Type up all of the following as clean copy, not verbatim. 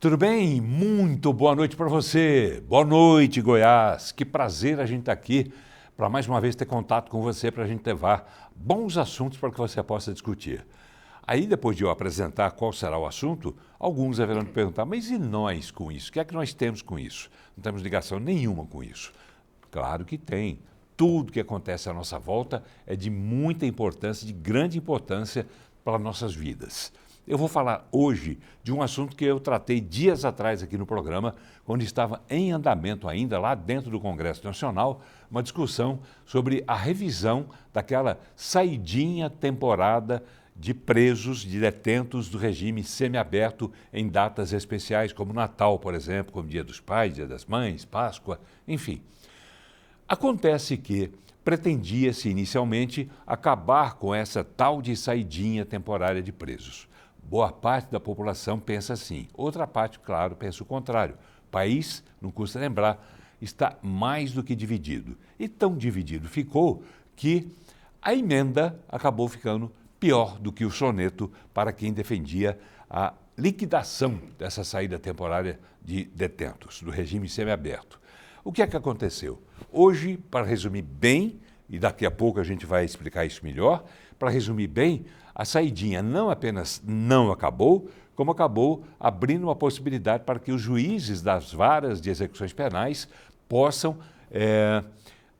Tudo bem? Muito boa noite para você. Boa noite, Goiás. Que prazer a gente estar aqui para mais uma vez ter contato com você para a gente levar bons assuntos para que você possa discutir. Aí, depois de eu apresentar qual será o assunto, alguns haverão de perguntar, mas e nós com isso? O que é que nós temos com isso? Não temos ligação nenhuma com isso. Claro que tem. Tudo que acontece à nossa volta é de muita importância, de grande importância para nossas vidas. Eu vou falar hoje de um assunto que eu tratei dias atrás aqui no programa, quando estava em andamento ainda, lá dentro do Congresso Nacional, uma discussão sobre a revisão daquela saidinha temporada de presos, de detentos do regime semiaberto em datas especiais, como Natal, por exemplo, como Dia dos Pais, Dia das Mães, Páscoa, enfim. Acontece que pretendia-se inicialmente acabar com essa tal de saidinha temporária de presos. Boa parte da população pensa assim, outra parte, claro, pensa o contrário. O país, não custa lembrar, está mais do que dividido. E tão dividido ficou que a emenda acabou ficando pior do que o soneto para quem defendia a liquidação dessa saída temporária de detentos, do regime semiaberto. O que é que aconteceu? Hoje, para resumir bem, e daqui a pouco a gente vai explicar isso melhor, para resumir bem, a saidinha não apenas não acabou, como acabou abrindo uma possibilidade para que os juízes das varas de execuções penais possam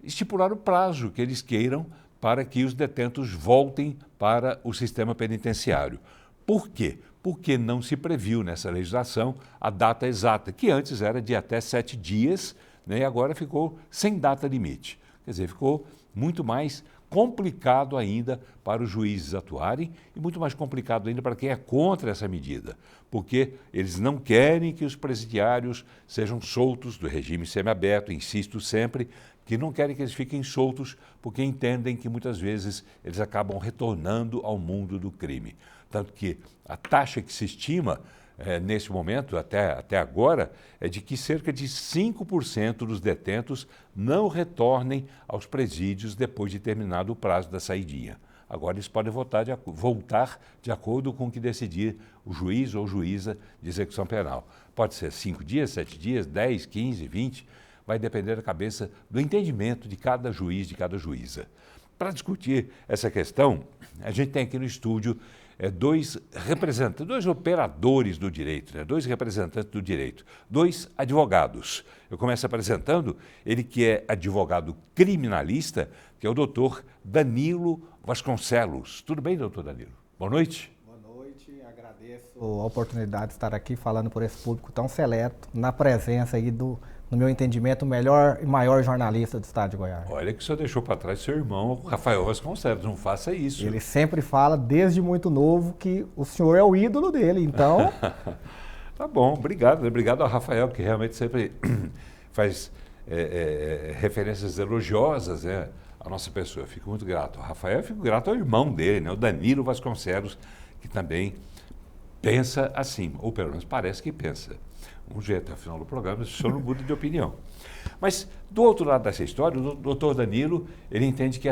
estipular o prazo que eles queiram para que os detentos voltem para o sistema penitenciário. Por quê? Porque não se previu nessa legislação a data exata, que antes era de até 7 dias, né, e agora ficou sem data limite. Quer dizer, ficou muito mais complicado ainda para os juízes atuarem e muito mais complicado ainda para quem é contra essa medida, porque eles não querem que os presidiários sejam soltos do regime semiaberto, insisto sempre, que não querem que eles fiquem soltos porque entendem que muitas vezes eles acabam retornando ao mundo do crime. Tanto que a taxa que se estima nesse momento, até agora, é de que cerca de 5% dos detentos não retornem aos presídios depois de terminado o prazo da saidinha. Agora eles podem voltar de acordo com o que decidir o juiz ou juíza de execução penal. Pode ser 5 dias, 7 dias, 10, 15, 20, vai depender da cabeça do entendimento de cada juiz, de cada juíza. Para discutir essa questão, a gente tem aqui no estúdio dois representantes, dois operadores do direito, né? Dois representantes do direito, dois advogados. Eu começo apresentando ele que é advogado criminalista, que é o doutor Danilo Vasconcelos. Tudo bem, doutor Danilo? Boa noite. Boa noite, agradeço a oportunidade de estar aqui falando por esse público tão seleto, na presença aí no meu entendimento, o melhor e maior jornalista do estado de Goiás. Olha que o senhor deixou para trás seu irmão, Rafael Vasconcelos, não faça isso. Ele sempre fala, desde muito novo, que o senhor é o ídolo dele, então... Tá bom, obrigado. Obrigado ao Rafael, que realmente sempre faz referências elogiosas, né, à nossa pessoa. Eu fico muito grato ao Rafael, eu fico grato ao irmão dele, né, o Danilo Vasconcelos, que também pensa assim, ou pelo menos parece que pensa. Vamos ver até o final do programa, o senhor não muda de opinião. Mas, do outro lado dessa história, o doutor Danilo, ele entende que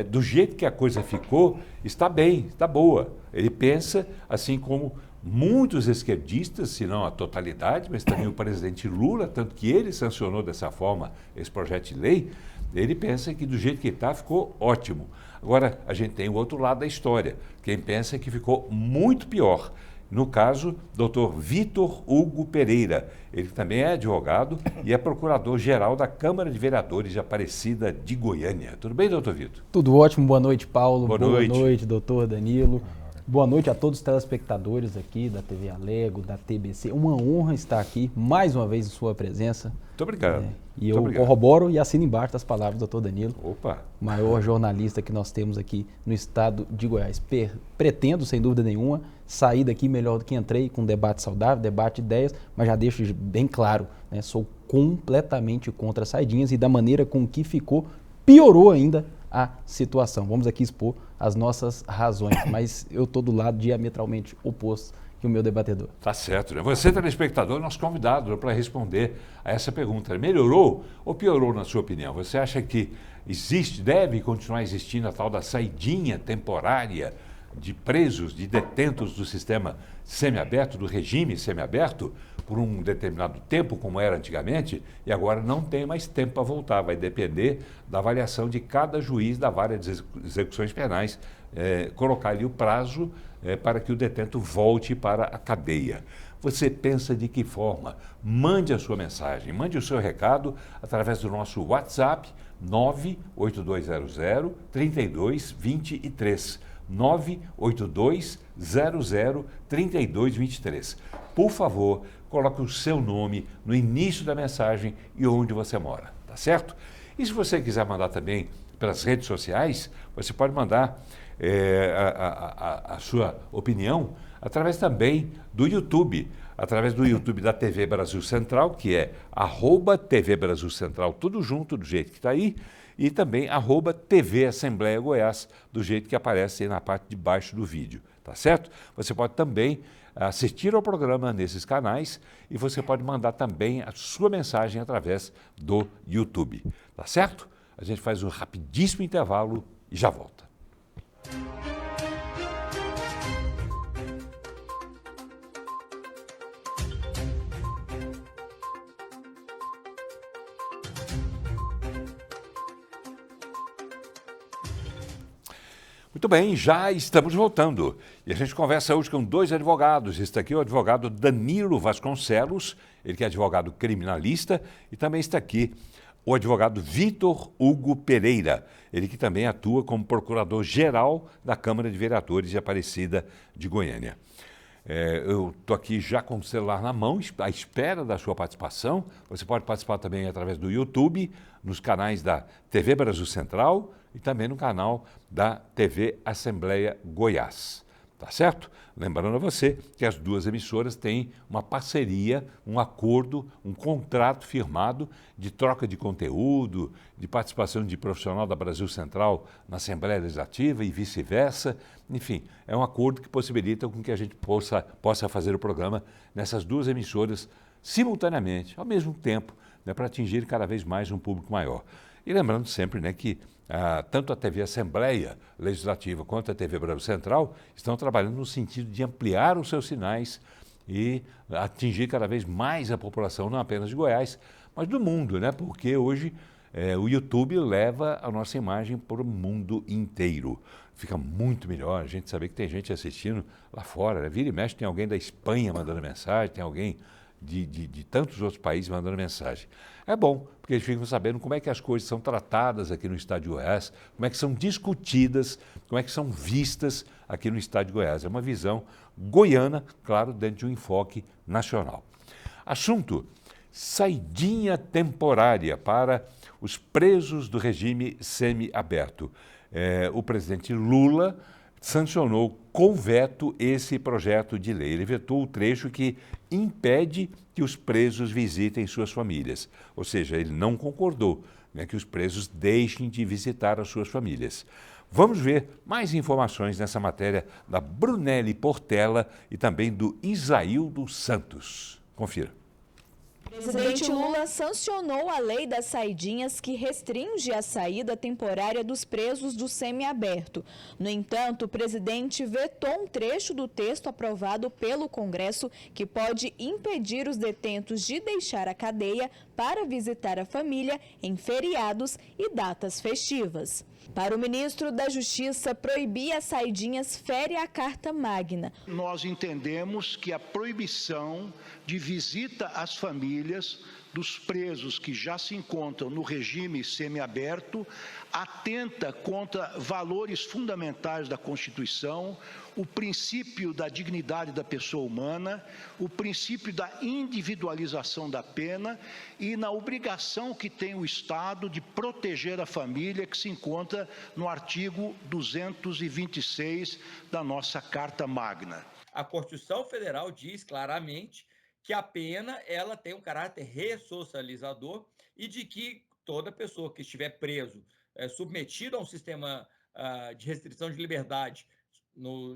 do jeito que a coisa ficou, está bem, está boa. Ele pensa, assim como muitos esquerdistas, se não a totalidade, mas também o presidente Lula, tanto que ele sancionou dessa forma esse projeto de lei, ele pensa que do jeito que está, ficou ótimo. Agora, a gente tem o outro lado da história. Quem pensa que ficou muito pior. No caso, doutor Vitor Hugo Pereira. Ele também é advogado e é procurador-geral da Câmara de Vereadores de Aparecida de Goiânia. Tudo bem, doutor Vitor? Tudo ótimo. Boa noite, Paulo. Boa noite, doutor Danilo. Boa noite a todos os telespectadores aqui da TV Alego, da TBC. Uma honra estar aqui mais uma vez em sua presença. Muito obrigado. E eu corroboro e assino embaixo das palavras do doutor Danilo. Opa! Maior jornalista que nós temos aqui no estado de Goiás. Pretendo, sem dúvida nenhuma, sair daqui melhor do que entrei, com um debate saudável, debate de ideias, mas já deixo bem claro, né, sou completamente contra as saidinhas e da maneira com que ficou, piorou ainda a situação. Vamos aqui expor as nossas razões, mas eu estou do lado diametralmente oposto que o meu debatedor. Tá certo, né? Você, telespectador, é nosso convidado para responder a essa pergunta. Melhorou ou piorou, na sua opinião? Você acha que deve continuar existindo a tal da saidinha temporária de presos, de detentos do sistema semiaberto, do regime semiaberto, por um determinado tempo, como era antigamente, e agora não tem mais tempo para voltar. Vai depender da avaliação de cada juiz da vara de execuções penais, colocar ali o prazo para que o detento volte para a cadeia. Você pensa de que forma? Mande a sua mensagem, mande o seu recado através do nosso WhatsApp 98200-3223. 98200-3223. Por favor, coloque o seu nome no início da mensagem e onde você mora, tá certo? E se você quiser mandar também pelas redes sociais, você pode mandar a sua opinião através também do YouTube, através do YouTube da TV Brasil Central, que é @TV Brasil Central, tudo junto, do jeito que está aí, e também @TV Assembleia Goiás, do jeito que aparece aí na parte de baixo do vídeo, tá certo? Você pode também assistir ao programa nesses canais e você pode mandar também a sua mensagem através do YouTube, tá certo? A gente faz um rapidíssimo intervalo e já volta. Muito bem, já estamos voltando. E a gente conversa hoje com dois advogados. Este aqui é o advogado Danilo Vasconcelos, ele que é advogado criminalista, e também está aqui o advogado Vitor Hugo Pereira, ele que também atua como procurador-geral da Câmara de Vereadores de Aparecida de Goiânia. Eu estou aqui já com o celular na mão, à espera da sua participação. Você pode participar também através do YouTube, nos canais da TV Brasil Central e também no canal da TV Assembleia Goiás. Tá certo? Lembrando a você que as duas emissoras têm uma parceria, um acordo, um contrato firmado de troca de conteúdo, de participação de profissional da Brasil Central na Assembleia Legislativa e vice-versa. Enfim, é um acordo que possibilita com que a gente possa fazer o programa nessas duas emissoras simultaneamente, ao mesmo tempo, né, para atingir cada vez mais um público maior. E lembrando sempre, né, que tanto a TV Assembleia Legislativa quanto a TV Brasil Central estão trabalhando no sentido de ampliar os seus sinais e atingir cada vez mais a população, não apenas de Goiás, mas do mundo, né? Porque hoje o YouTube leva a nossa imagem para o mundo inteiro. Fica muito melhor a gente saber que tem gente assistindo lá fora, né? Vira e mexe, tem alguém da Espanha mandando mensagem, tem alguém de tantos outros países mandando mensagem. É bom, porque eles ficam sabendo como é que as coisas são tratadas aqui no estado de Goiás, como é que são discutidas, como é que são vistas aqui no estado de Goiás. É uma visão goiana, claro, dentro de um enfoque nacional. Assunto: saidinha temporária para os presos do regime semiaberto. O presidente Lula sancionou com veto esse projeto de lei. Ele vetou o trecho que impede que os presos visitem suas famílias. Ou seja, ele não concordou, né, que os presos deixem de visitar as suas famílias. Vamos ver mais informações nessa matéria da Brunelli Portela e também do Isaildo Santos. Confira. O presidente Lula sancionou a lei das saidinhas que restringe a saída temporária dos presos do semiaberto. No entanto, o presidente vetou um trecho do texto aprovado pelo Congresso que pode impedir os detentos de deixar a cadeia para visitar a família em feriados e datas festivas. Para o ministro da Justiça, proibir as saidinhas fere a Carta Magna. Nós entendemos que a proibição de visita às famílias dos presos que já se encontram no regime semiaberto atenta contra valores fundamentais da Constituição, o princípio da dignidade da pessoa humana, o princípio da individualização da pena e na obrigação que tem o Estado de proteger a família, que se encontra no artigo 226 da nossa Carta Magna. A Constituição Federal diz claramente que a pena ela tem um caráter ressocializador e de que toda pessoa que estiver preso, submetida a um sistema de restrição de liberdade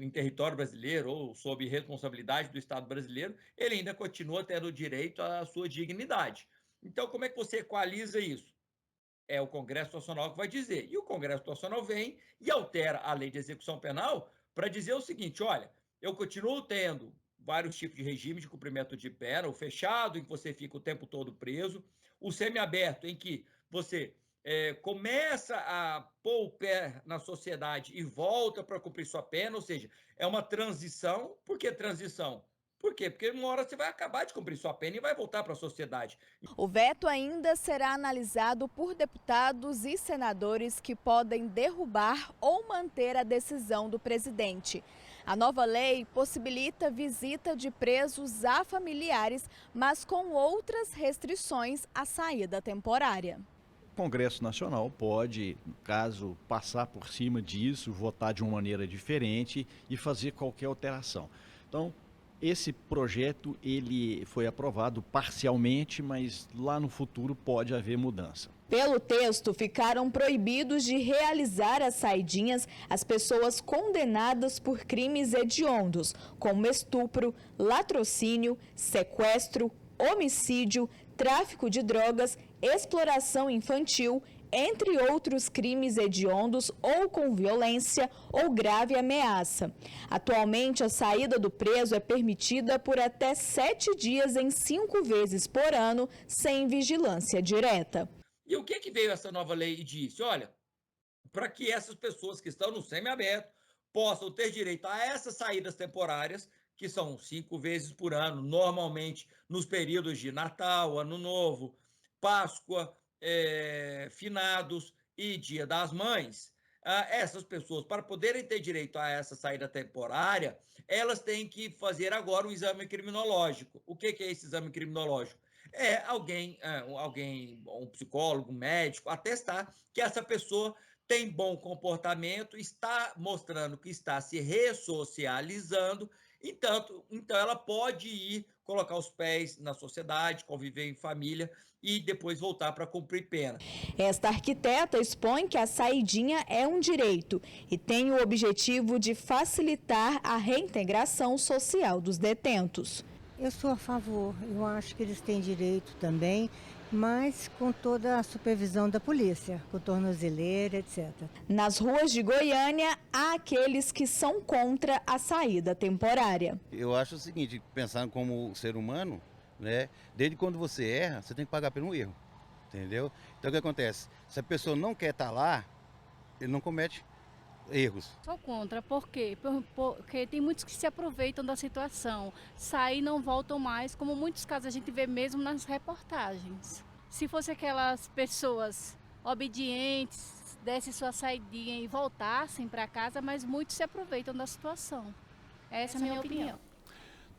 em território brasileiro ou sob responsabilidade do Estado brasileiro, ele ainda continua tendo direito à sua dignidade. Então, como é que você equaliza isso? É o Congresso Nacional que vai dizer. E o Congresso Nacional vem e altera a lei de execução penal para dizer o seguinte: olha, eu continuo tendo vários tipos de regime de cumprimento de pena, o fechado, em que você fica o tempo todo preso, o semiaberto, em que você começa a pôr o pé na sociedade e volta para cumprir sua pena, ou seja, é uma transição. Por que transição? Por quê? Porque uma hora você vai acabar de cumprir sua pena e vai voltar para a sociedade. O veto ainda será analisado por deputados e senadores que podem derrubar ou manter a decisão do presidente. A nova lei possibilita visita de presos a familiares, mas com outras restrições à saída temporária. O Congresso Nacional pode, caso passar por cima disso, votar de uma maneira diferente e fazer qualquer alteração. Então, esse projeto ele foi aprovado parcialmente, mas lá no futuro pode haver mudança. Pelo texto, ficaram proibidos de realizar as saidinhas as pessoas condenadas por crimes hediondos, como estupro, latrocínio, sequestro, homicídio, tráfico de drogas, exploração infantil, entre outros crimes hediondos ou com violência ou grave ameaça. Atualmente, a saída do preso é permitida por até 7 dias em 5 vezes por ano, sem vigilância direta. E o que veio essa nova lei e disse? Olha, para que essas pessoas que estão no semiaberto possam ter direito a essas saídas temporárias, que são 5 vezes por ano, normalmente nos períodos de Natal, Ano Novo, Páscoa, finados e Dia das Mães. Essas pessoas, para poderem ter direito a essa saída temporária, elas têm que fazer agora um exame criminológico. O que é esse exame criminológico? É alguém, um psicólogo, um médico, atestar que essa pessoa tem bom comportamento, está mostrando que está se ressocializando, então ela pode ir colocar os pés na sociedade, conviver em família e depois voltar para cumprir pena. Esta arquiteta expõe que a saidinha é um direito e tem o objetivo de facilitar a reintegração social dos detentos. Eu sou a favor, eu acho que eles têm direito também, mas com toda a supervisão da polícia, com tornozeleira, etc. Nas ruas de Goiânia, há aqueles que são contra a saída temporária. Eu acho o seguinte, pensando como ser humano, né, desde quando você erra, você tem que pagar pelo erro, entendeu? Então o que acontece? Se a pessoa não quer estar lá, ele não comete erros. Sou contra, por quê? Porque tem muitos que se aproveitam da situação, saem e não voltam mais, como muitos casos a gente vê mesmo nas reportagens. Se fosse aquelas pessoas obedientes, dessem sua saidinha e voltassem para casa, mas muitos se aproveitam da situação. Essa é a minha opinião.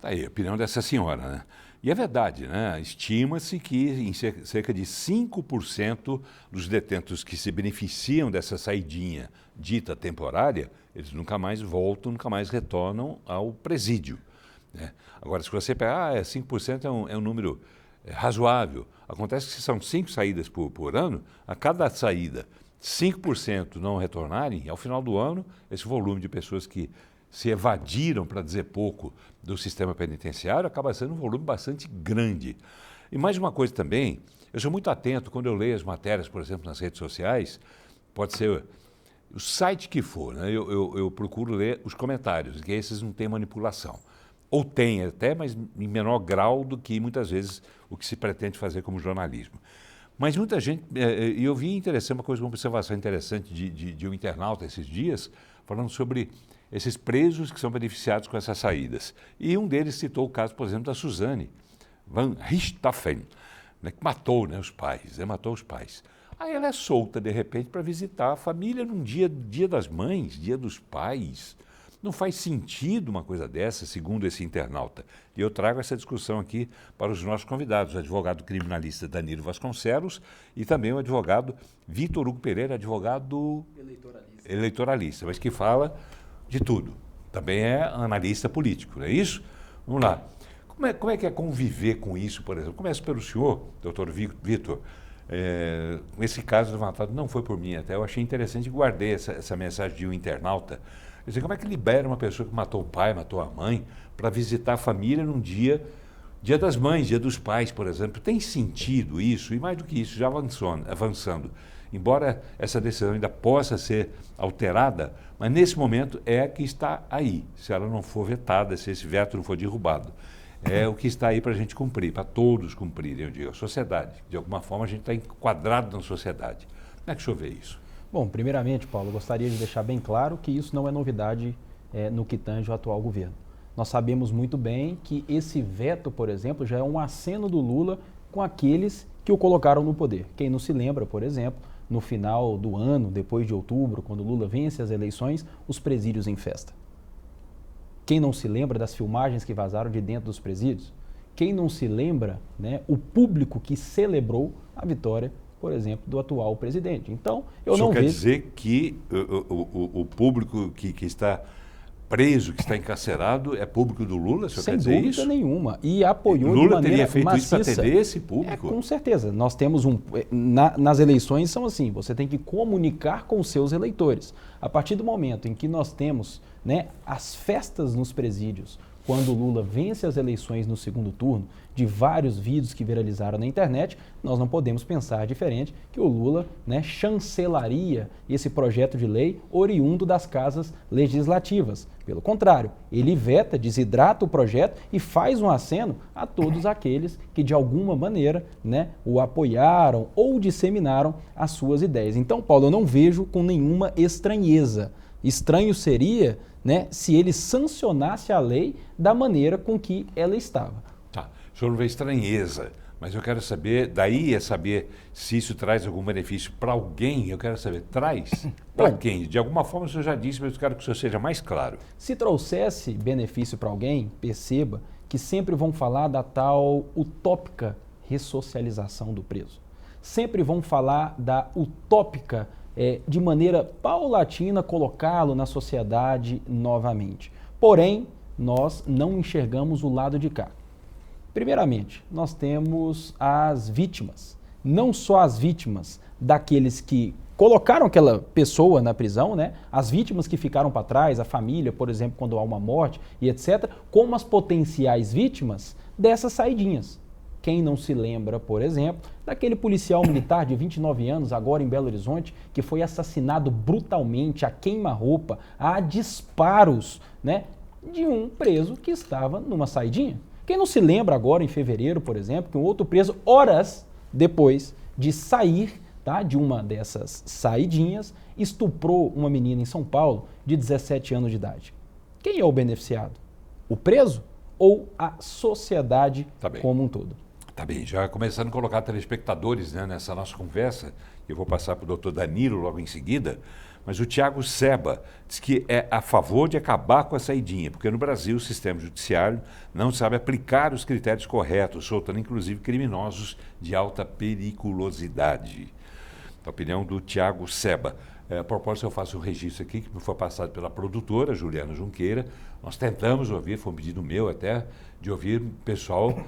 Tá aí, a opinião dessa senhora, né? E é verdade, né? Estima-se que em cerca de 5% dos detentos que se beneficiam dessa saidinha dita temporária, eles nunca mais voltam, nunca mais retornam ao presídio, né? Agora, se você pegar, 5% é um número razoável. Acontece que se são 5 saídas por ano, a cada saída, 5% não retornarem, ao final do ano, esse volume de pessoas que se evadiram, para dizer pouco, do sistema penitenciário, acaba sendo um volume bastante grande. E mais uma coisa também, eu sou muito atento quando eu leio as matérias, por exemplo, nas redes sociais, pode ser o site que for, né? Eu procuro ler os comentários, que esses não têm manipulação. Ou tem até, mas em menor grau do que muitas vezes o que se pretende fazer como jornalismo. Mas muita gente, e eu vi uma observação interessante de um internauta esses dias, falando sobre esses presos que são beneficiados com essas saídas. E um deles citou o caso, por exemplo, da Suzane van Richthofen, né, que matou, né, os pais, matou os pais. Aí ela é solta, de repente, para visitar a família num dia das mães, dia dos pais. Não faz sentido uma coisa dessa, segundo esse internauta. E eu trago essa discussão aqui para os nossos convidados, o advogado criminalista Danilo Vasconcelos e também o advogado Vitor Hugo Pereira, advogado eleitoralista, mas que fala de tudo. Também é analista político, não é isso? Vamos lá. Como é que é conviver com isso, por exemplo? Começo pelo senhor, doutor Vitor. Esse caso levantado não foi por mim, até eu achei interessante e guardei essa mensagem de um internauta. Quer dizer, como é que libera uma pessoa que matou o pai, matou a mãe, para visitar a família num dia das mães, dia dos pais, por exemplo? Tem sentido isso? E mais do que isso, já avançando, embora essa decisão ainda possa ser alterada, mas nesse momento é a que está aí, se ela não for vetada, se esse veto não for derrubado. É o que está aí para a gente cumprir, para todos cumprirem, eu digo, a sociedade. De alguma forma a gente está enquadrado na sociedade. Como é que o senhor vê isso? Bom, primeiramente, Paulo, eu gostaria de deixar bem claro que isso não é novidade no que tange o atual governo. Nós sabemos muito bem que esse veto, por exemplo, já é um aceno do Lula com aqueles que o colocaram no poder. Quem não se lembra, por exemplo, no final do ano, depois de outubro, quando Lula vence as eleições, os presídios em festa. Quem não se lembra das filmagens que vazaram de dentro dos presídios? Quem não se lembra, né, o público que celebrou a vitória, por exemplo, do atual presidente? Então, eu não vejo... quer dizer que o público que está preso, que está encarcerado, é público do Lula? Sem dúvida nenhuma. E apoiou de maneira maciça. Lula teria feito isso para atender esse público? Com certeza. Nós temos nas eleições são assim, você tem que comunicar com os seus eleitores. A partir do momento em que nós temos, né, as festas nos presídios, quando o Lula vence as eleições no segundo turno, de vários vídeos que viralizaram na internet, nós não podemos pensar diferente que o Lula, né, chancelaria esse projeto de lei oriundo das casas legislativas. Pelo contrário, ele veta, desidrata o projeto e faz um aceno a todos aqueles que de alguma maneira, né, o apoiaram ou disseminaram as suas ideias. Então, Paulo, eu não vejo com nenhuma estranheza. Estranho seria, né, se ele sancionasse a lei da maneira com que ela estava. Tá, o senhor não vê estranheza, mas eu quero saber, daí é saber se isso traz algum benefício para alguém, eu quero saber, traz para quem? De alguma forma o senhor já disse, mas eu quero que o senhor seja mais claro. Se trouxesse benefício para alguém, perceba que sempre vão falar da tal utópica ressocialização do preso. Sempre vão falar da utópica de maneira paulatina, colocá-lo na sociedade novamente. Porém, nós não enxergamos o lado de cá. Primeiramente, nós temos as vítimas. Não só as vítimas daqueles que colocaram aquela pessoa na prisão, né? As vítimas que ficaram para trás, a família, por exemplo, quando há uma morte e etc., como as potenciais vítimas dessas saidinhas. Quem não se lembra, por exemplo, daquele policial militar de 29 anos, agora em Belo Horizonte, que foi assassinado brutalmente, a queima-roupa, a disparos, né, de um preso que estava numa saidinha? Quem não se lembra agora, em fevereiro, por exemplo, que um outro preso, horas depois de sair, tá, de uma dessas saidinhas, estuprou uma menina em São Paulo de 17 anos de idade? Quem é o beneficiado? O preso ou a sociedade como um todo? Tá bem, já começando a colocar telespectadores, né, nessa nossa conversa, eu vou passar para o doutor Danilo logo em seguida, mas o Tiago Seba diz que é a favor de acabar com a saidinha, porque no Brasil o sistema judiciário não sabe aplicar os critérios corretos, soltando inclusive criminosos de alta periculosidade. A opinião do Tiago Seba. A propósito, eu faço um registro aqui, que me foi passado pela produtora, Juliana Junqueira. Nós tentamos ouvir, foi um pedido meu até, de ouvir o pessoal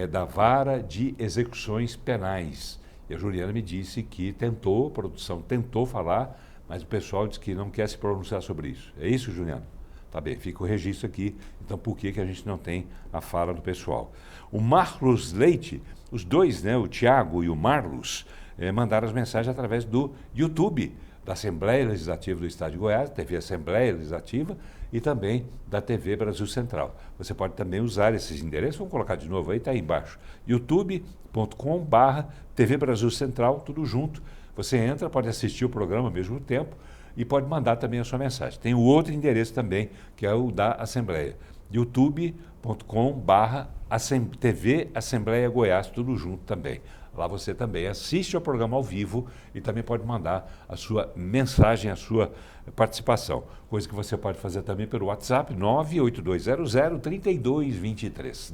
da Vara de Execuções Penais. E a Juliana me disse que tentou, a produção tentou falar, mas o pessoal disse que não quer se pronunciar sobre isso. É isso, Juliana? Tá bem, fica o registro aqui. Então, por que a gente não tem a fala do pessoal? O Marlos Leite, os dois, né, o Tiago e o Marlos, mandaram as mensagens através do YouTube, da Assembleia Legislativa do Estado de Goiás, TV Assembleia Legislativa, e também da TV Brasil Central. Você pode também usar esses endereços, vamos colocar de novo aí, está aí embaixo, youtube.com/TV Brasil Central, tudo junto. Você entra, pode assistir o programa ao mesmo tempo e pode mandar também a sua mensagem. Tem o outro endereço também, que é o da Assembleia, youtube.com/TV Assembleia Goiás, tudo junto também. Lá você também assiste ao programa ao vivo e também pode mandar a sua mensagem, a sua participação. Coisa que você pode fazer também pelo WhatsApp, 98200-3223.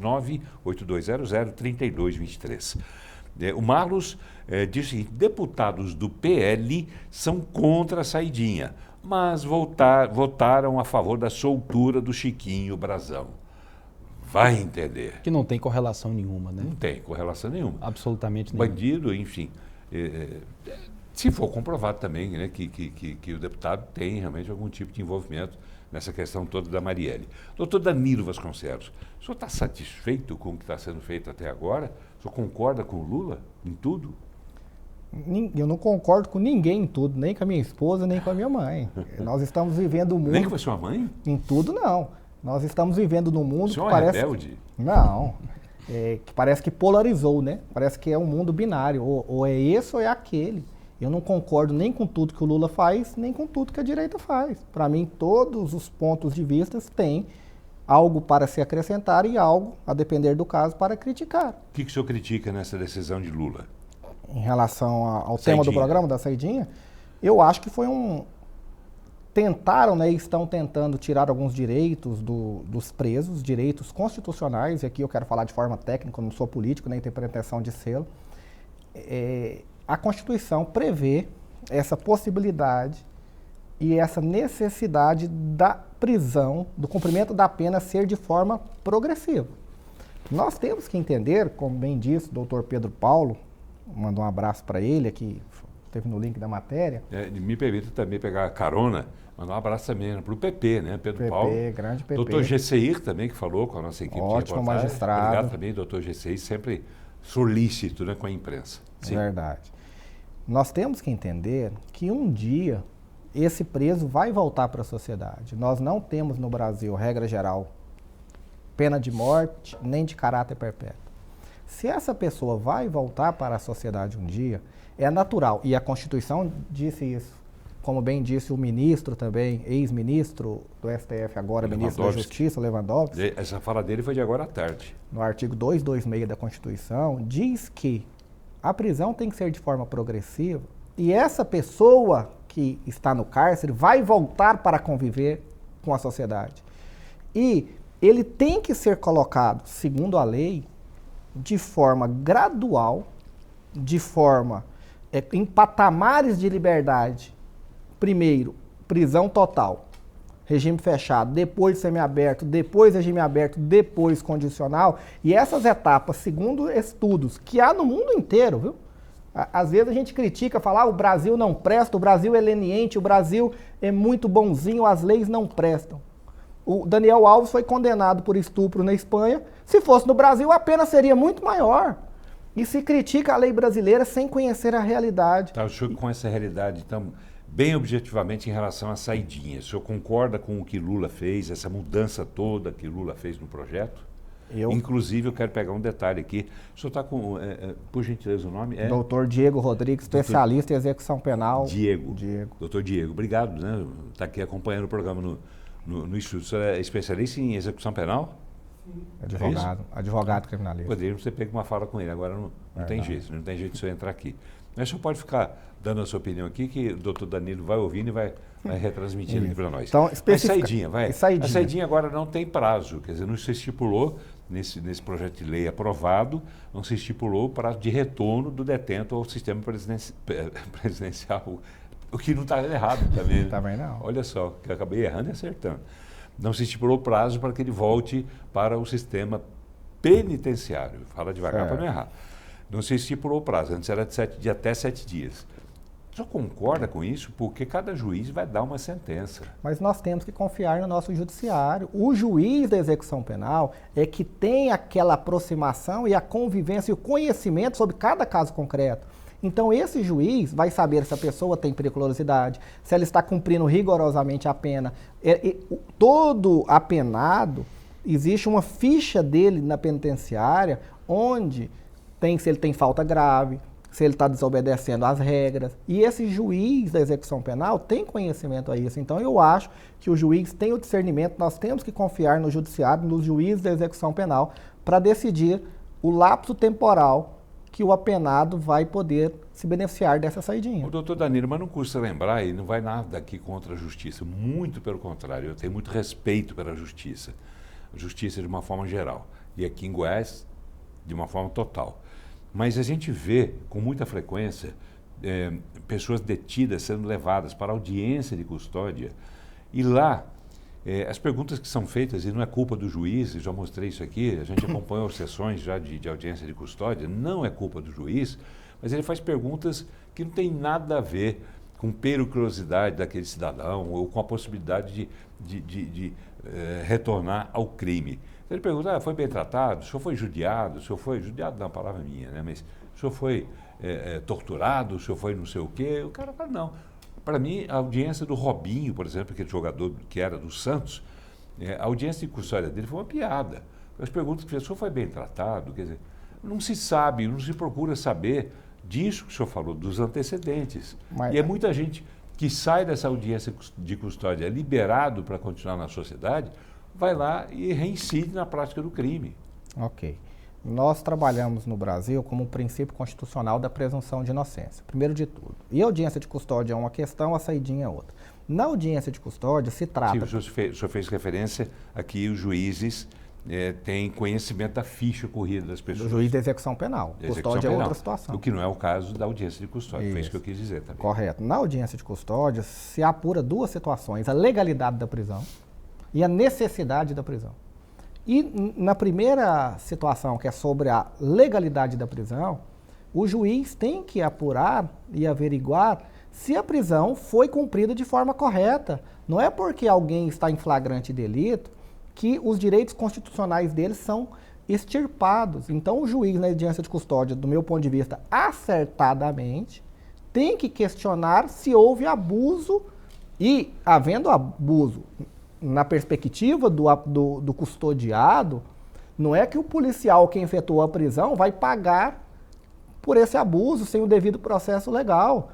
98200-3223. O Marlos diz o seguinte: deputados do PL são contra a saidinha, mas votaram a favor da soltura do Chiquinho Brazão. Vai entender. Que não tem correlação nenhuma, né? Não tem correlação nenhuma. Absolutamente nenhuma. Bandido, enfim. Se for comprovado também, né, que o deputado tem realmente algum tipo de envolvimento nessa questão toda da Marielle. Doutor Danilo Vasconcelos, o senhor está satisfeito com o que está sendo feito até agora? O senhor concorda com o Lula em tudo? Eu não concordo com ninguém em tudo, nem com a minha esposa, nem com a minha mãe. Nós estamos vivendo um mundo... Nem com a sua mãe? Em tudo, não. Nós estamos vivendo num mundo que parece... rebelde? Não. Que parece que polarizou, né? Parece que é um mundo binário. Ou é esse ou é aquele. Eu não concordo nem com tudo que o Lula faz, nem com tudo que a direita faz. Para mim, todos os pontos de vista têm algo para se acrescentar e algo, a depender do caso, para criticar. O que o senhor critica nessa decisão de Lula? Em relação ao tema do programa, da saidinha, eu acho que foi tentaram, né, e estão tentando tirar alguns direitos dos presos, direitos constitucionais, e aqui eu quero falar de forma técnica, eu não sou político, nem tenho pretensão de sê-lo. A Constituição prevê essa possibilidade e essa necessidade da prisão, do cumprimento da pena ser de forma progressiva. Nós temos que entender, como bem disse o doutor Pedro Paulo, mandou um abraço para ele aqui, esteve no link da matéria. Me permita também pegar carona, mandar um abraço também para o PP, né? Pedro Paulo. Grande PP. Doutor Gesseir também, que falou com a nossa equipe. Ótimo magistrado. Obrigado também, doutor Gesseir, sempre solícito, né, com a imprensa. Sim. Verdade. Nós temos que entender que um dia esse preso vai voltar para a sociedade. Nós não temos no Brasil, regra geral, pena de morte nem de caráter perpétuo. Se essa pessoa vai voltar para a sociedade um dia, é natural, e a Constituição disse isso, como bem disse o ministro também, ex-ministro do STF, agora ministro da Justiça, Lewandowski. Essa fala dele foi de agora à tarde. No artigo 226 da Constituição, diz que a prisão tem que ser de forma progressiva e essa pessoa que está no cárcere vai voltar para conviver com a sociedade. E ele tem que ser colocado, segundo a lei, de forma gradual, de forma em patamares de liberdade. Primeiro, prisão total, regime fechado, depois semiaberto, depois regime aberto, depois condicional. E essas etapas, segundo estudos que há no mundo inteiro, viu? Às vezes a gente critica, fala, o Brasil não presta, o Brasil é leniente, o Brasil é muito bonzinho, as leis não prestam. O Daniel Alves foi condenado por estupro na Espanha. Se fosse no Brasil, a pena seria muito maior. E se critica a lei brasileira sem conhecer a realidade. Tá, o senhor com essa realidade, então, bem objetivamente em relação à saidinha, o senhor concorda com o que Lula fez, essa mudança toda que Lula fez no projeto? Inclusive, eu quero pegar um detalhe aqui. O senhor está com, por gentileza, o nome? Doutor Diego Rodrigues, especialista em execução penal. Diego. Doutor Diego, obrigado, né? Está aqui acompanhando o programa no Instituto. O senhor é especialista em execução penal? Sim. Advogado criminalista. Poderíamos ter pego uma fala com ele, agora não tem jeito, não tem jeito de o senhor entrar aqui. Mas o senhor pode ficar dando a sua opinião aqui, que o doutor Danilo vai ouvindo e vai retransmitindo aqui para nós. Então, a saidinha, vai. A saidinha agora não tem prazo, quer dizer, não se estipulou, nesse projeto de lei aprovado, não se estipulou o prazo de retorno do detento ao sistema presidencial, o que não está errado também. Né? Também não. Olha só, que eu acabei errando e acertando. Não se estipulou prazo para que ele volte para o sistema penitenciário. Fala devagar para não errar. Não se estipulou prazo, antes era de até 7 dias. O senhor concorda com isso? Porque cada juiz vai dar uma sentença. Mas nós temos que confiar no nosso judiciário. O juiz da execução penal é que tem aquela aproximação e a convivência e o conhecimento sobre cada caso concreto. Então, esse juiz vai saber se a pessoa tem periculosidade, se ela está cumprindo rigorosamente a pena. Todo apenado, existe uma ficha dele na penitenciária, onde se ele tem falta grave, se ele está desobedecendo às regras. E esse juiz da execução penal tem conhecimento a isso. Então, eu acho que o juiz tem o discernimento, nós temos que confiar no judiciário, nos juízes da execução penal, para decidir o lapso temporal que o apenado vai poder se beneficiar dessa saidinha. O doutor Danilo, mas não custa lembrar, e não vai nada aqui contra a justiça, muito pelo contrário, eu tenho muito respeito pela justiça, a justiça de uma forma geral, e aqui em Goiás, de uma forma total. Mas a gente vê com muita frequência pessoas detidas sendo levadas para audiência de custódia, e lá as perguntas que são feitas, e não é culpa do juiz, já mostrei isso aqui, a gente acompanhou sessões já de audiência de custódia, não é culpa do juiz, mas ele faz perguntas que não tem nada a ver com periculosidade daquele cidadão ou com a possibilidade de retornar ao crime. Ele pergunta, foi bem tratado? O senhor foi judiado? O senhor foi... Judiado não é uma palavra minha, né? Mas o senhor foi torturado? O senhor foi não sei o quê? O cara fala, não. Para mim, a audiência do Robinho, por exemplo, aquele jogador que era do Santos, a audiência de custódia dele foi uma piada. As perguntas que fez, o senhor foi bem tratado? Quer dizer, não se sabe, não se procura saber disso que o senhor falou, dos antecedentes. E é muita gente que sai dessa audiência de custódia liberado para continuar na sociedade, vai lá e reincide na prática do crime. Ok. Nós trabalhamos no Brasil como um princípio constitucional da presunção de inocência, primeiro de tudo. E a audiência de custódia é uma questão, a saidinha é outra. Na audiência de custódia se trata... Sim, o senhor fez referência a que os juízes têm conhecimento da ficha corrida das pessoas. Do juiz de execução penal. Custódia é outra situação. O que não é o caso da audiência de custódia. Foi isso que eu quis dizer também. Correto. Na audiência de custódia se apura duas situações, a legalidade da prisão e a necessidade da prisão. E na primeira situação, que é sobre a legalidade da prisão, o juiz tem que apurar e averiguar se a prisão foi cumprida de forma correta. Não é porque alguém está em flagrante delito que os direitos constitucionais deles são extirpados. Então, o juiz, na audiência de custódia, do meu ponto de vista, acertadamente, tem que questionar se houve abuso e, havendo abuso na perspectiva do custodiado, não é que o policial que efetuou a prisão vai pagar por esse abuso sem o devido processo legal.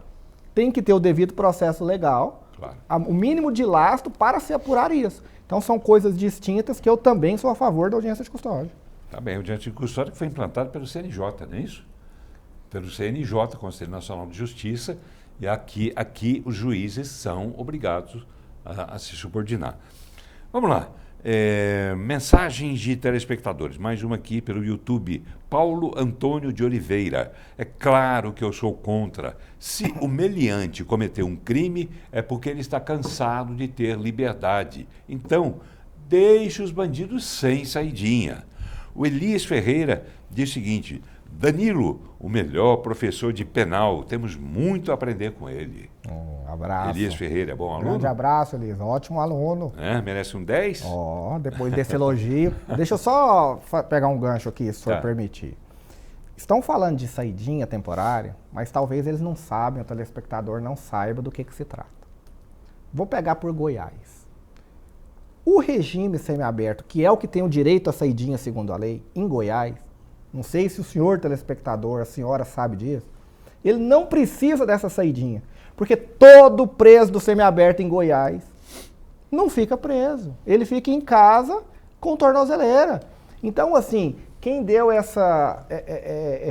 Tem que ter o devido processo legal, claro, o mínimo de lastro para se apurar isso. Então são coisas distintas que eu também sou a favor da audiência de custódia. Tá bem, a audiência de custódia que foi implantada pelo CNJ, não é isso? Pelo CNJ, Conselho Nacional de Justiça, e aqui os juízes são obrigados a se subordinar. Vamos lá. Mensagens de telespectadores. Mais uma aqui pelo YouTube. Paulo Antônio de Oliveira. É claro que eu sou contra. Se o meliante cometeu um crime, é porque ele está cansado de ter liberdade. Então, deixe os bandidos sem saidinha. O Elias Ferreira diz o seguinte: Danilo, o melhor professor de penal. Temos muito a aprender com ele. Um abraço. Elias Ferreira, é bom aluno? Grande abraço, Elias. Ótimo aluno. Merece um 10? Depois desse elogio. Deixa eu só pegar um gancho aqui, se o senhor permitir. Estão falando de saidinha temporária, mas talvez eles não sabem, o telespectador não saiba do que se trata. Vou pegar por Goiás. O regime semiaberto, que é o que tem o direito à saidinha segundo a lei, em Goiás, não sei se o senhor telespectador, a senhora sabe disso, ele não precisa dessa saidinha, porque todo preso do semiaberto em Goiás não fica preso. Ele fica em casa com tornozeleira. Então, assim, quem deu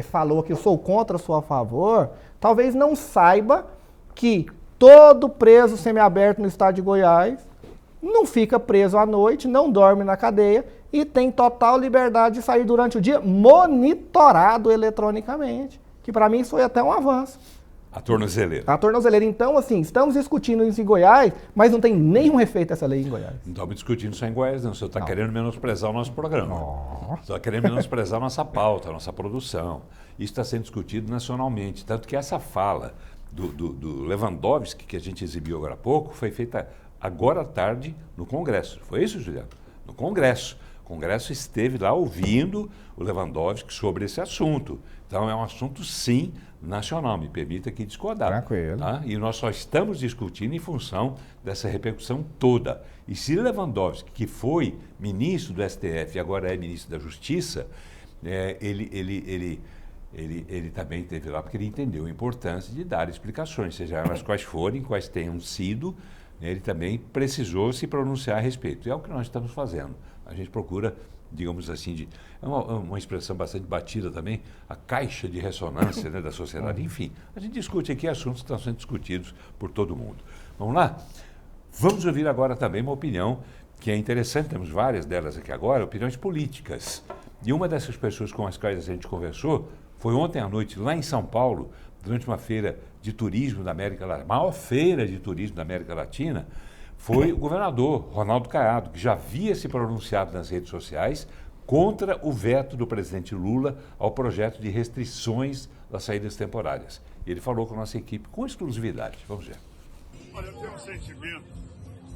falou que eu sou contra, sou a favor, talvez não saiba que todo preso semiaberto no estado de Goiás não fica preso à noite, não dorme na cadeia e tem total liberdade de sair durante o dia, monitorado eletronicamente. Que para mim foi até um avanço. A tornozeleira. A tornozeleira. Então, assim, estamos discutindo isso em Goiás, mas não tem nenhum efeito essa lei em Goiás. Não estamos discutindo isso em Goiás, não. O senhor está querendo menosprezar o nosso programa. O senhor está querendo menosprezar a nossa pauta, a nossa produção. Isso está sendo discutido nacionalmente. Tanto que essa fala do Lewandowski, que a gente exibiu agora há pouco, foi feita agora à tarde no Congresso. Foi isso, Juliano? No Congresso. O Congresso esteve lá ouvindo o Lewandowski sobre esse assunto. Então é um assunto, sim, nacional. Me permita aqui discordar. Tranquilo. Tá? E nós só estamos discutindo em função dessa repercussão toda. E se Lewandowski, que foi ministro do STF e agora é ministro da Justiça, ele também esteve lá porque ele entendeu a importância de dar explicações, seja elas quais forem, quais tenham sido. Ele também precisou se pronunciar a respeito. E é o que nós estamos fazendo. A gente procura, digamos assim, é uma expressão bastante batida também, a caixa de ressonância, né, da sociedade. Enfim, a gente discute aqui assuntos que estão sendo discutidos por todo mundo. Vamos lá? Vamos ouvir agora também uma opinião que é interessante, temos várias delas aqui agora, opiniões políticas. E uma dessas pessoas com as quais a gente conversou foi ontem à noite, lá em São Paulo, durante uma feira de turismo da América Latina, a maior feira de turismo da América Latina, foi o governador Ronaldo Caiado, que já havia se pronunciado nas redes sociais contra o veto do presidente Lula ao projeto de restrições das saídas temporárias. E ele falou com a nossa equipe com exclusividade. Vamos ver. Olha, eu tenho um sentimento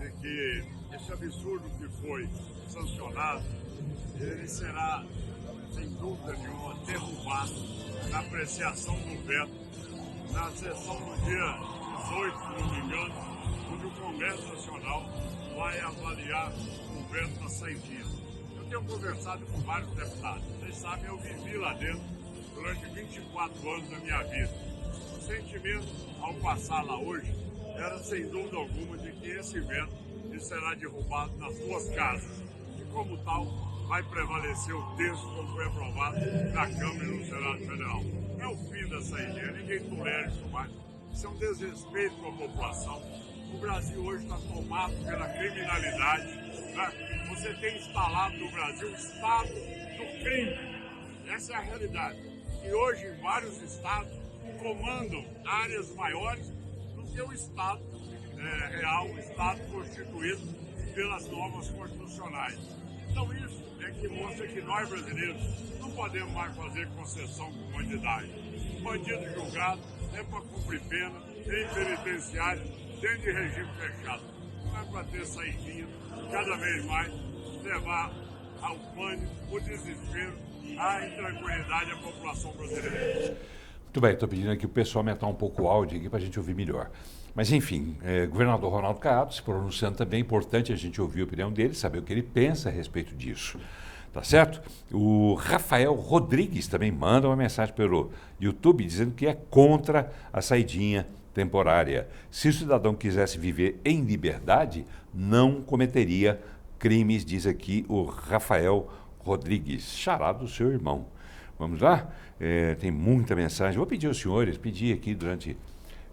de que esse absurdo que foi sancionado, ele será, sem dúvida nenhuma, derrubado na apreciação do veto, na sessão do dia 18, se não me engano, onde o Congresso Nacional vai avaliar o veto da saidinha. Eu tenho conversado com vários deputados. Vocês sabem, eu vivi lá dentro durante 24 anos da minha vida. O sentimento, ao passar lá hoje, era sem dúvida alguma de que esse veto ele será derrubado nas duas casas. E como tal, vai prevalecer o texto como foi aprovado na Câmara e no Senado Federal. É o fim da saidinha, ninguém tolera isso mais. Isso é um desrespeito com a população. O Brasil hoje está tomado pela criminalidade. Né? Você tem instalado no Brasil o estado do crime. Essa é a realidade. E hoje, em vários estados, comandam áreas maiores do que o estado real, o estado constituído pelas normas constitucionais. Então isso é que mostra que nós brasileiros não podemos mais fazer concessão com bandidagem. Bandido julgado é para cumprir pena, em penitenciário, dentro de regime fechado. Não é para ter saidinha, cada vez mais levar ao pânico, o desespero, a intranquilidade da população brasileira. Muito bem, estou pedindo aqui o pessoal aumentar um pouco o áudio aqui para a gente ouvir melhor. Mas, enfim, governador Ronaldo Caiado se pronunciando também, é importante a gente ouvir a opinião dele, saber o que ele pensa a respeito disso. Tá certo? O Rafael Rodrigues também manda uma mensagem pelo YouTube dizendo que é contra a saidinha temporária. Se o cidadão quisesse viver em liberdade, não cometeria crimes, diz aqui o Rafael Rodrigues, xará do seu irmão. Vamos lá? Tem muita mensagem. Vou pedir aos senhores, pedir aqui durante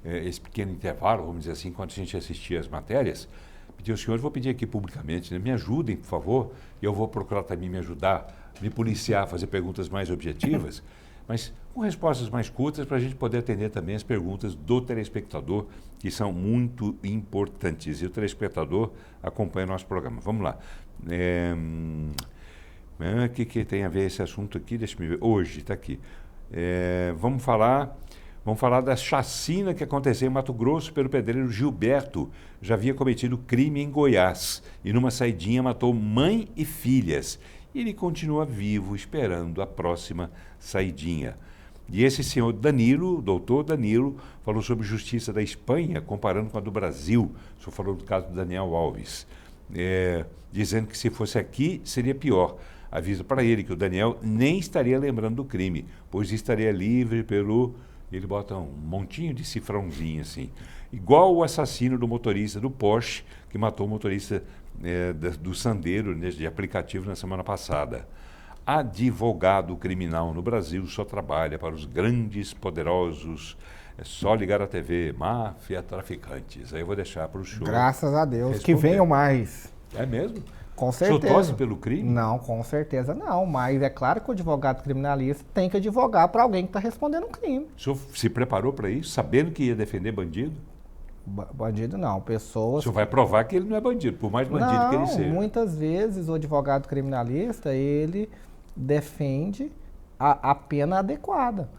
esse pequeno intervalo, vamos dizer assim, enquanto a gente assistir as matérias, pedir aos senhores, vou pedir aqui publicamente, né, me ajudem, por favor, e eu vou procurar também me ajudar, me policiar, fazer perguntas mais objetivas, mas com respostas mais curtas para a gente poder atender também as perguntas do telespectador, que são muito importantes. E o telespectador acompanha o nosso programa. Vamos lá. O que tem a ver esse assunto aqui? Deixa eu ver. Hoje, está aqui. Vamos falar da chacina que aconteceu em Mato Grosso pelo pedreiro Gilberto. Já havia cometido crime em Goiás e numa saidinha matou mãe e filhas. E ele continua vivo, esperando a próxima saidinha. E esse senhor Danilo, doutor Danilo, falou sobre justiça da Espanha, comparando com a do Brasil. O senhor falou do caso do Daniel Alves. Dizendo que se fosse aqui, seria pior. Avisa para ele que o Daniel nem estaria lembrando do crime, pois estaria livre pelo... Ele bota um montinho de cifrãozinho assim. Igual o assassino do motorista do Porsche, que matou o motorista do Sandero, de aplicativo, na semana passada. Advogado criminal no Brasil só trabalha para os grandes poderosos. É só ligar a TV. Máfia, traficantes. Aí eu vou deixar para o senhor. Graças a Deus. Responder. Que venham mais. É mesmo? Com certeza. O senhor torce pelo crime? Não, com certeza não. Mas é claro que o advogado criminalista tem que advogar para alguém que está respondendo um crime. O senhor se preparou para isso, sabendo que ia defender bandido? Bandido não, pessoas... O senhor vai provar que ele não é bandido, por mais bandido não, que ele seja. Muitas vezes o advogado criminalista, ele defende a pena adequada.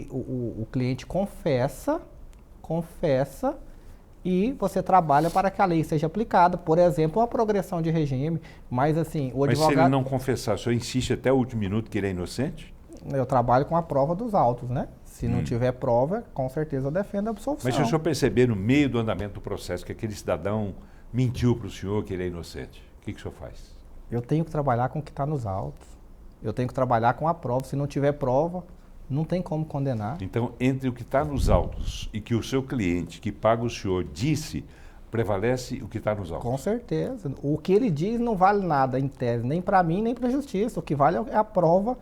O cliente confessa e você trabalha para que a lei seja aplicada. Por exemplo, uma progressão de regime. Mas assim, o advogado... Mas se ele não confessar, o senhor insiste até o último minuto que ele é inocente? Eu trabalho com a prova dos autos, né? Se não tiver prova, com certeza eu defendo a absolvição. Mas se o senhor perceber no meio do andamento do processo que aquele cidadão mentiu para o senhor que ele é inocente, o que o senhor faz? Eu tenho que trabalhar com o que está nos autos. Eu tenho que trabalhar com a prova. Se não tiver prova, não tem como condenar. Então, entre o que está nos autos e que o seu cliente, que paga o senhor, disse, prevalece o que está nos autos? Com certeza. O que ele diz não vale nada em tese, nem para mim, nem para a justiça. O que vale é a prova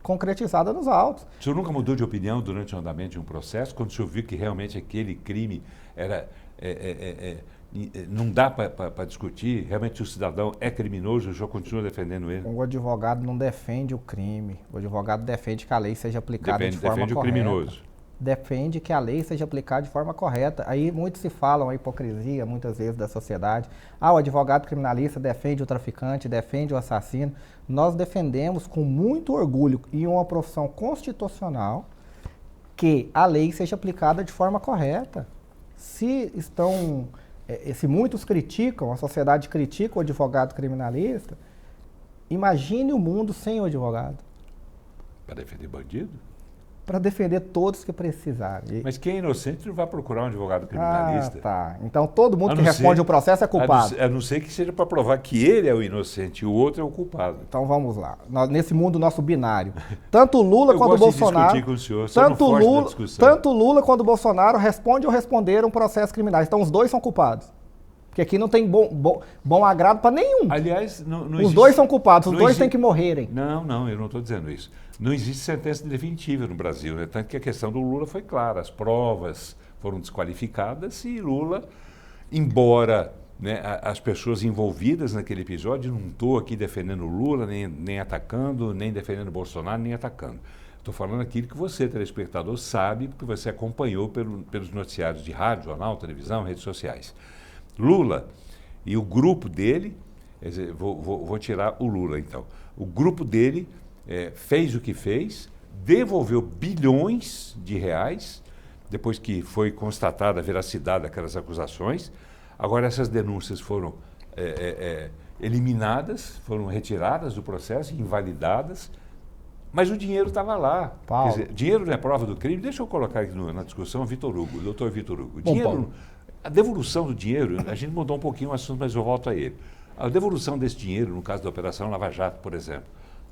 concretizada nos autos. O senhor nunca mudou de opinião durante o andamento de um processo, quando o senhor viu que realmente aquele crime era... não dá para discutir, realmente o cidadão é criminoso, o senhor continua defendendo ele? O advogado não defende o crime, o advogado defende que a lei seja aplicada de forma correta. Defende o criminoso. Defende que a lei seja aplicada de forma correta. Aí muitos se falam a hipocrisia, muitas vezes, da sociedade. O advogado criminalista defende o traficante, defende o assassino. Nós defendemos com muito orgulho e uma profissão constitucional que a lei seja aplicada de forma correta. Se estão se muitos criticam, a sociedade critica o advogado criminalista, imagine o mundo sem o advogado. Para defender bandido? Para defender todos que precisarem. Mas quem é inocente não vai procurar um advogado criminalista. Ah, tá. Então todo mundo que responde o processo é culpado. A não ser que seja para provar que ele é o inocente e o outro é o culpado. Então vamos lá. Nesse mundo nosso binário, tanto Lula quanto Bolsonaro, discutir com o senhor, tanto Lula quanto Bolsonaro respondem ou responderam um processo criminal. Então os dois são culpados. Porque aqui não tem bom agrado para nenhum. Aliás, não os existe, dois são culpados, os dois têm que morrerem. Não, eu não estou dizendo isso. Não existe sentença definitiva no Brasil, né? Tanto que a questão do Lula foi clara. As provas foram desqualificadas e Lula, embora, né, as pessoas envolvidas naquele episódio, não estou aqui defendendo o Lula, nem atacando, nem defendendo o Bolsonaro, nem atacando. Estou falando aquilo que você, telespectador, sabe, porque você acompanhou pelos noticiários de rádio, jornal, televisão, redes sociais. Lula e o grupo dele, quer dizer, vou tirar o Lula então, o grupo dele fez o que fez, devolveu bilhões de reais, depois que foi constatada a veracidade daquelas acusações. Agora essas denúncias foram eliminadas, foram retiradas do processo, invalidadas, mas o dinheiro estava lá. Quer dizer, dinheiro não é prova do crime. Deixa eu colocar aqui na discussão o doutor Vitor Hugo. Dinheiro, a devolução do dinheiro, a gente mudou um pouquinho o assunto, mas eu volto a ele. A devolução desse dinheiro, no caso da Operação Lava Jato, por exemplo,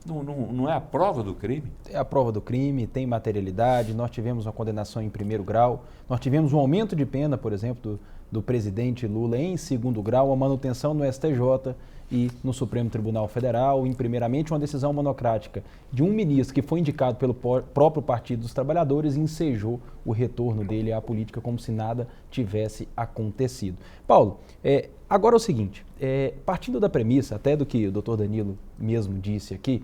não é a prova do crime? É a prova do crime, tem materialidade, nós tivemos uma condenação em primeiro grau, nós tivemos um aumento de pena, por exemplo, do presidente Lula em segundo grau, a manutenção no STJ e no Supremo Tribunal Federal, primeiramente uma decisão monocrática de um ministro que foi indicado pelo próprio Partido dos Trabalhadores e ensejou o retorno dele à política como se nada tivesse acontecido. Paulo, agora é o seguinte, partindo da premissa, até do que o doutor Danilo mesmo disse aqui,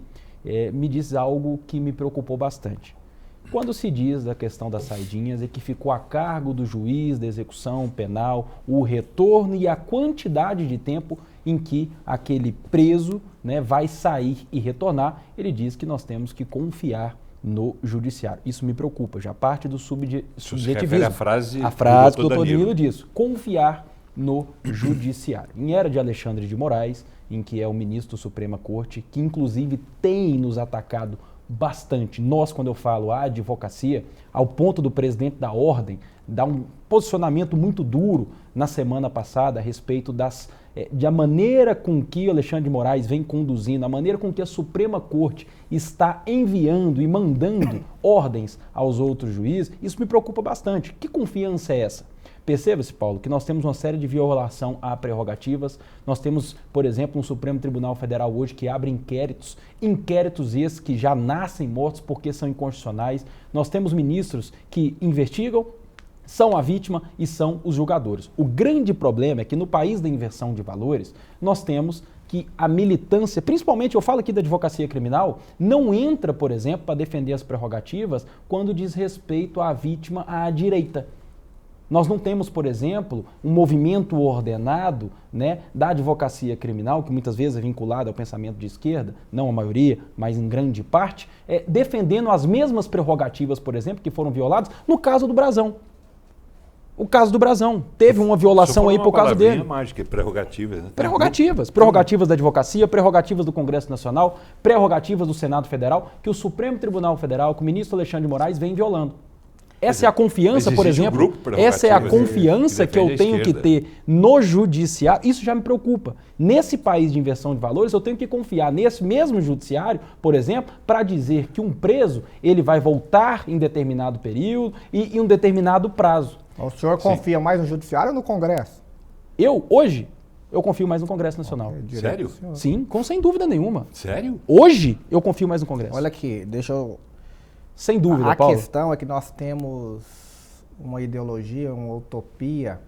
me diz algo que me preocupou bastante. Quando se diz da questão das saidinhas, é que ficou a cargo do juiz da execução penal o retorno e a quantidade de tempo em que aquele preso, né, vai sair e retornar. Ele diz que nós temos que confiar no judiciário. Isso me preocupa, já parte do subjetivismo. A frase que o doutor Danilo disse, confiar no judiciário. Em era de Alexandre de Moraes, em que é o ministro da Suprema Corte, que inclusive tem nos atacado bastante. Nós, quando eu falo a advocacia, ao ponto do presidente da ordem dar um posicionamento muito duro na semana passada a respeito da maneira com que o Alexandre de Moraes vem conduzindo, a maneira com que a Suprema Corte está enviando e mandando ordens aos outros juízes, isso me preocupa bastante. Que confiança é essa? Perceba-se, Paulo, que nós temos uma série de violação a prerrogativas. Nós temos, por exemplo, um Supremo Tribunal Federal hoje que abre inquéritos esses que já nascem mortos porque são inconstitucionais. Nós temos ministros que investigam, são a vítima e são os julgadores. O grande problema é que no país da inversão de valores, nós temos que a militância, principalmente eu falo aqui da advocacia criminal, não entra, por exemplo, para defender as prerrogativas quando diz respeito à vítima à direita. Nós não temos, por exemplo, um movimento ordenado, né, da advocacia criminal, que muitas vezes é vinculado ao pensamento de esquerda, não a maioria, mas em grande parte, defendendo as mesmas prerrogativas, por exemplo, que foram violadas no caso do Brazão. O caso do Brazão. Teve uma violação aí por causa dele. Mágica, prerrogativas, né? Prerrogativas da advocacia, prerrogativas do Congresso Nacional, prerrogativas do Senado Federal, que o Supremo Tribunal Federal, que o ministro Alexandre de Moraes vem violando. Essa é a confiança, por exemplo, essa é a confiança que eu tenho que ter no judiciário. Isso já me preocupa. Nesse país de inversão de valores, eu tenho que confiar nesse mesmo judiciário, por exemplo, para dizer que um preso ele vai voltar em determinado período e em um determinado prazo. O senhor confia mais no judiciário ou no Congresso? Hoje, eu confio mais no Congresso Nacional. Sério? Sim, sem dúvida nenhuma. Sério? Hoje, eu confio mais no Congresso. Olha aqui, deixa eu... Sem dúvida, Paulo. A questão é que nós temos uma ideologia, uma utopia.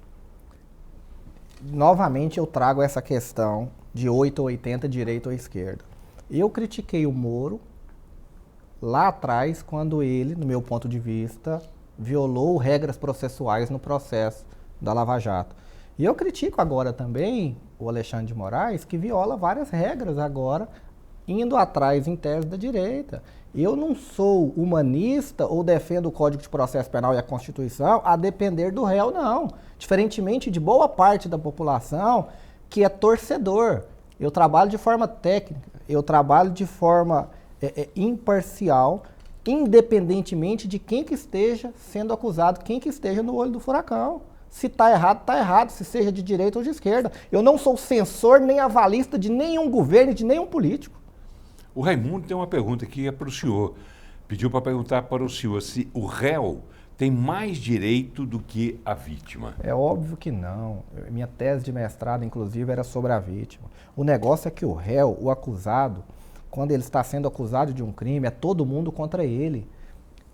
Novamente eu trago essa questão de 8 ou 80, direita ou esquerda. Eu critiquei o Moro lá atrás, quando ele, no meu ponto de vista, violou regras processuais no processo da Lava Jato. E eu critico agora também o Alexandre de Moraes, que viola várias regras agora, indo atrás em tese da direita. Eu não sou humanista ou defendo o Código de Processo Penal e a Constituição a depender do réu, não. Diferentemente de boa parte da população que é torcedor. Eu trabalho de forma técnica, eu trabalho de forma imparcial, independentemente de quem que esteja sendo acusado, quem que esteja no olho do furacão. Se está errado, se seja de direita ou de esquerda. Eu não sou censor nem avalista de nenhum governo e de nenhum político. O Raimundo tem uma pergunta que é para o senhor. Pediu para perguntar para o senhor se o réu tem mais direito do que a vítima. É óbvio que não. Minha tese de mestrado, inclusive, era sobre a vítima. O negócio é que o réu, o acusado, quando ele está sendo acusado de um crime, é todo mundo contra ele.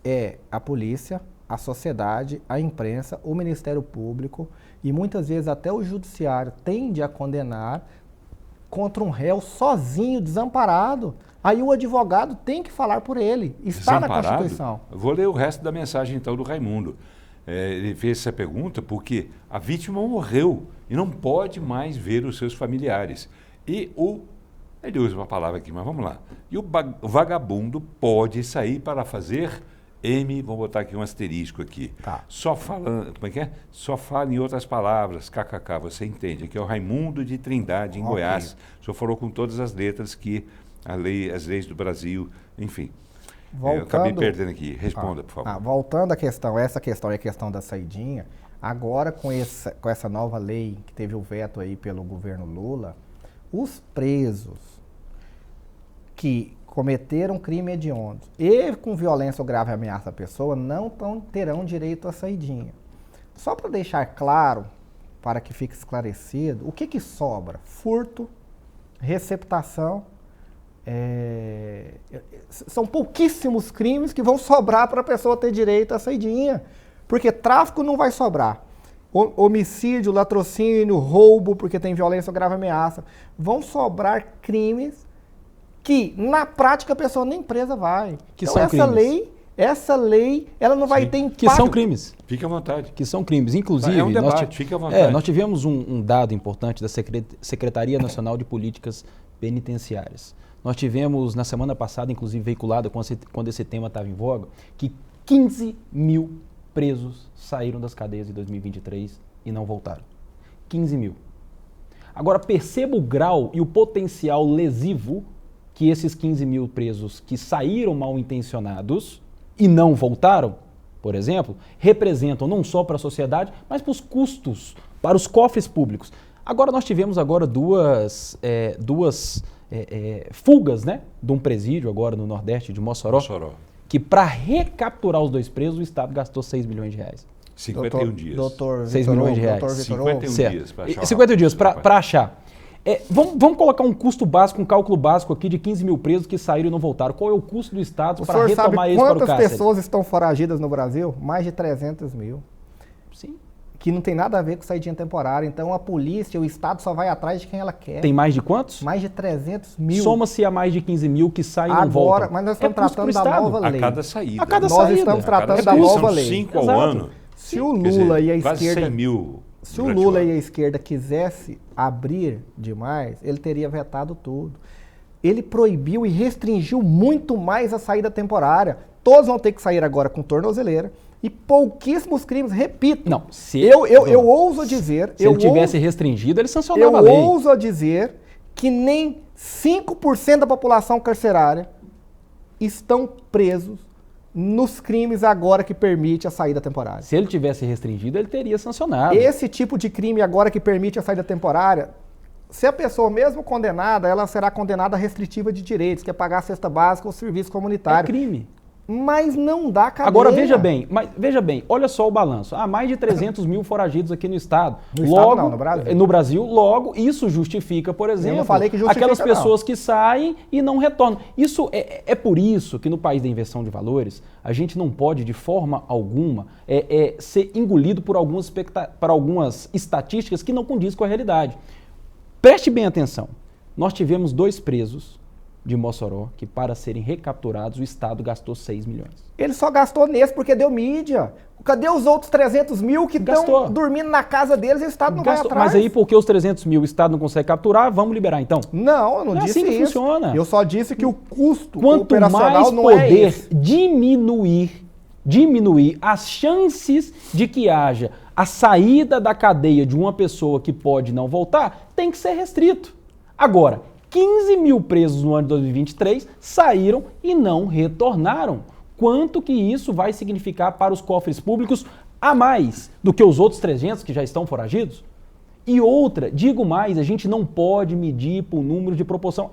É a polícia, a sociedade, a imprensa, o Ministério Público e muitas vezes até o judiciário tende a condenar contra um réu sozinho, desamparado. Aí o advogado tem que falar por ele. Está na Constituição. Eu vou ler o resto da mensagem então do Raimundo. Ele fez essa pergunta porque a vítima morreu e não pode mais ver os seus familiares. E ele usa uma palavra aqui, mas vamos lá. E o vagabundo pode sair para fazer vamos botar aqui um asterisco aqui. Tá. Só falando, como é que é? Só fala em outras palavras, kkk, você entende. Aqui é o Raimundo de Trindade, em Goiás. O senhor falou com todas as letras que as leis do Brasil, enfim. Eu acabei perdendo aqui. Responda, por favor. Voltando à questão, essa questão é a questão da saidinha. Agora, com essa nova lei que teve o veto aí pelo governo Lula, os presos que cometeram crime hediondo e com violência ou grave ameaça à pessoa não terão direito à saidinha. Só para deixar claro, para que fique esclarecido, o que sobra? Furto, receptação, são pouquíssimos crimes que vão sobrar para a pessoa ter direito à saidinha, porque tráfico não vai sobrar. Homicídio, latrocínio, roubo, porque tem violência ou grave ameaça, vão sobrar crimes que, na prática, a pessoa nem presa vai. Que então, são essa lei, ela não vai ter impacto. Que são crimes. Fique à vontade. Que são crimes. Inclusive, é um debate, fique à vontade. Nós tivemos um dado importante da Secretaria Nacional de Políticas Penitenciárias. Nós tivemos, na semana passada, inclusive veiculada, quando esse tema estava em voga, que 15 mil presos saíram das cadeias em 2023 e não voltaram. 15 mil. Agora, perceba o grau e o potencial lesivo que esses 15 mil presos que saíram mal intencionados e não voltaram, por exemplo, representam não só para a sociedade, mas para os custos, para os cofres públicos. Agora nós tivemos duas fugas, né, de um presídio agora no Nordeste de Mossoró. Que para recapturar os 2 presos o Estado gastou 6 milhões de reais. 51 dias. 6 milhões de reais. 51 dias para achar. 51 dias para achar. Vamos colocar um custo básico, um cálculo básico aqui de 15 mil presos que saíram e não voltaram. Qual é o custo do Estado para retomar eles para o cárcere? Quantas pessoas estão foragidas no Brasil? Mais de 300 mil. Sim. Que não tem nada a ver com saidinha temporária. Então a polícia, o Estado só vai atrás de quem ela quer. Tem mais de quantos? Mais de 300 mil. Soma-se a mais de 15 mil que saem e não voltam. Agora, mas nós estamos tratando da nova lei. A cada saída. Nós estamos tratando da nova lei. São 5 ao ano. Se o Lula e a quase esquerda... 100 mil. Se o Lula e a esquerda quisesse abrir demais, ele teria vetado tudo. Ele proibiu e restringiu muito mais a saída temporária. Todos vão ter que sair agora com tornozeleira e pouquíssimos crimes, repito. Não, eu ouso dizer... Se ele tivesse restringido, ele sancionava a lei. Eu ouso dizer que nem 5% da população carcerária estão presos nos crimes agora que permite a saída temporária. Se ele tivesse restringido, ele teria sancionado. Esse tipo de crime agora que permite a saída temporária, se a pessoa mesmo condenada, ela será condenada a restritiva de direitos, que é pagar a cesta básica ou serviço comunitário. É crime. Mas não dá cadeia. Agora veja bem, olha só o balanço. Há mais de 300 mil foragidos aqui no Estado. No Brasil, logo, isso justifica, por exemplo, eu não falei que justifica, aquelas pessoas que saem e não retornam. Isso é por isso que no país da inversão de valores, a gente não pode, de forma alguma, ser engolido por algumas estatísticas que não condizem com a realidade. Preste bem atenção. Nós tivemos 2 presos de Mossoró que para serem recapturados o Estado gastou 6 milhões. Ele só gastou nesse porque deu mídia. Cadê os outros 300 mil que estão dormindo na casa deles e o Estado não vai atrás? Mas aí porque os 300 mil o Estado não consegue capturar, vamos liberar então? Não, eu não disse assim que isso. Funciona. Eu só disse que o custo quanto operacional mais não poder é esse. diminuir as chances de que haja a saída da cadeia de uma pessoa que pode não voltar, tem que ser restrito. Agora, 15 mil presos no ano de 2023 saíram e não retornaram. Quanto que isso vai significar para os cofres públicos a mais do que os outros 300 que já estão foragidos? E outra, digo mais, a gente não pode medir por número de proporção.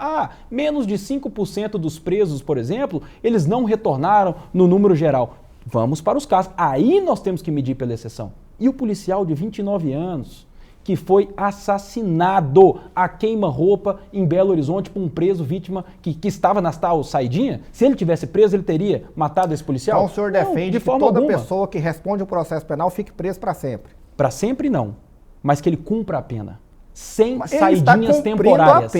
Menos de 5% dos presos, por exemplo, eles não retornaram no número geral. Vamos para os casos. Aí nós temos que medir pela exceção. E o policial de 29 anos, que foi assassinado a queima-roupa em Belo Horizonte por um preso vítima que estava na tal saidinha, se ele tivesse preso, ele teria matado esse policial? Então o senhor defende que toda pessoa que responde um processo penal fique preso para sempre? Para sempre não, mas que ele cumpra a pena. Sem Mas saidinhas temporárias.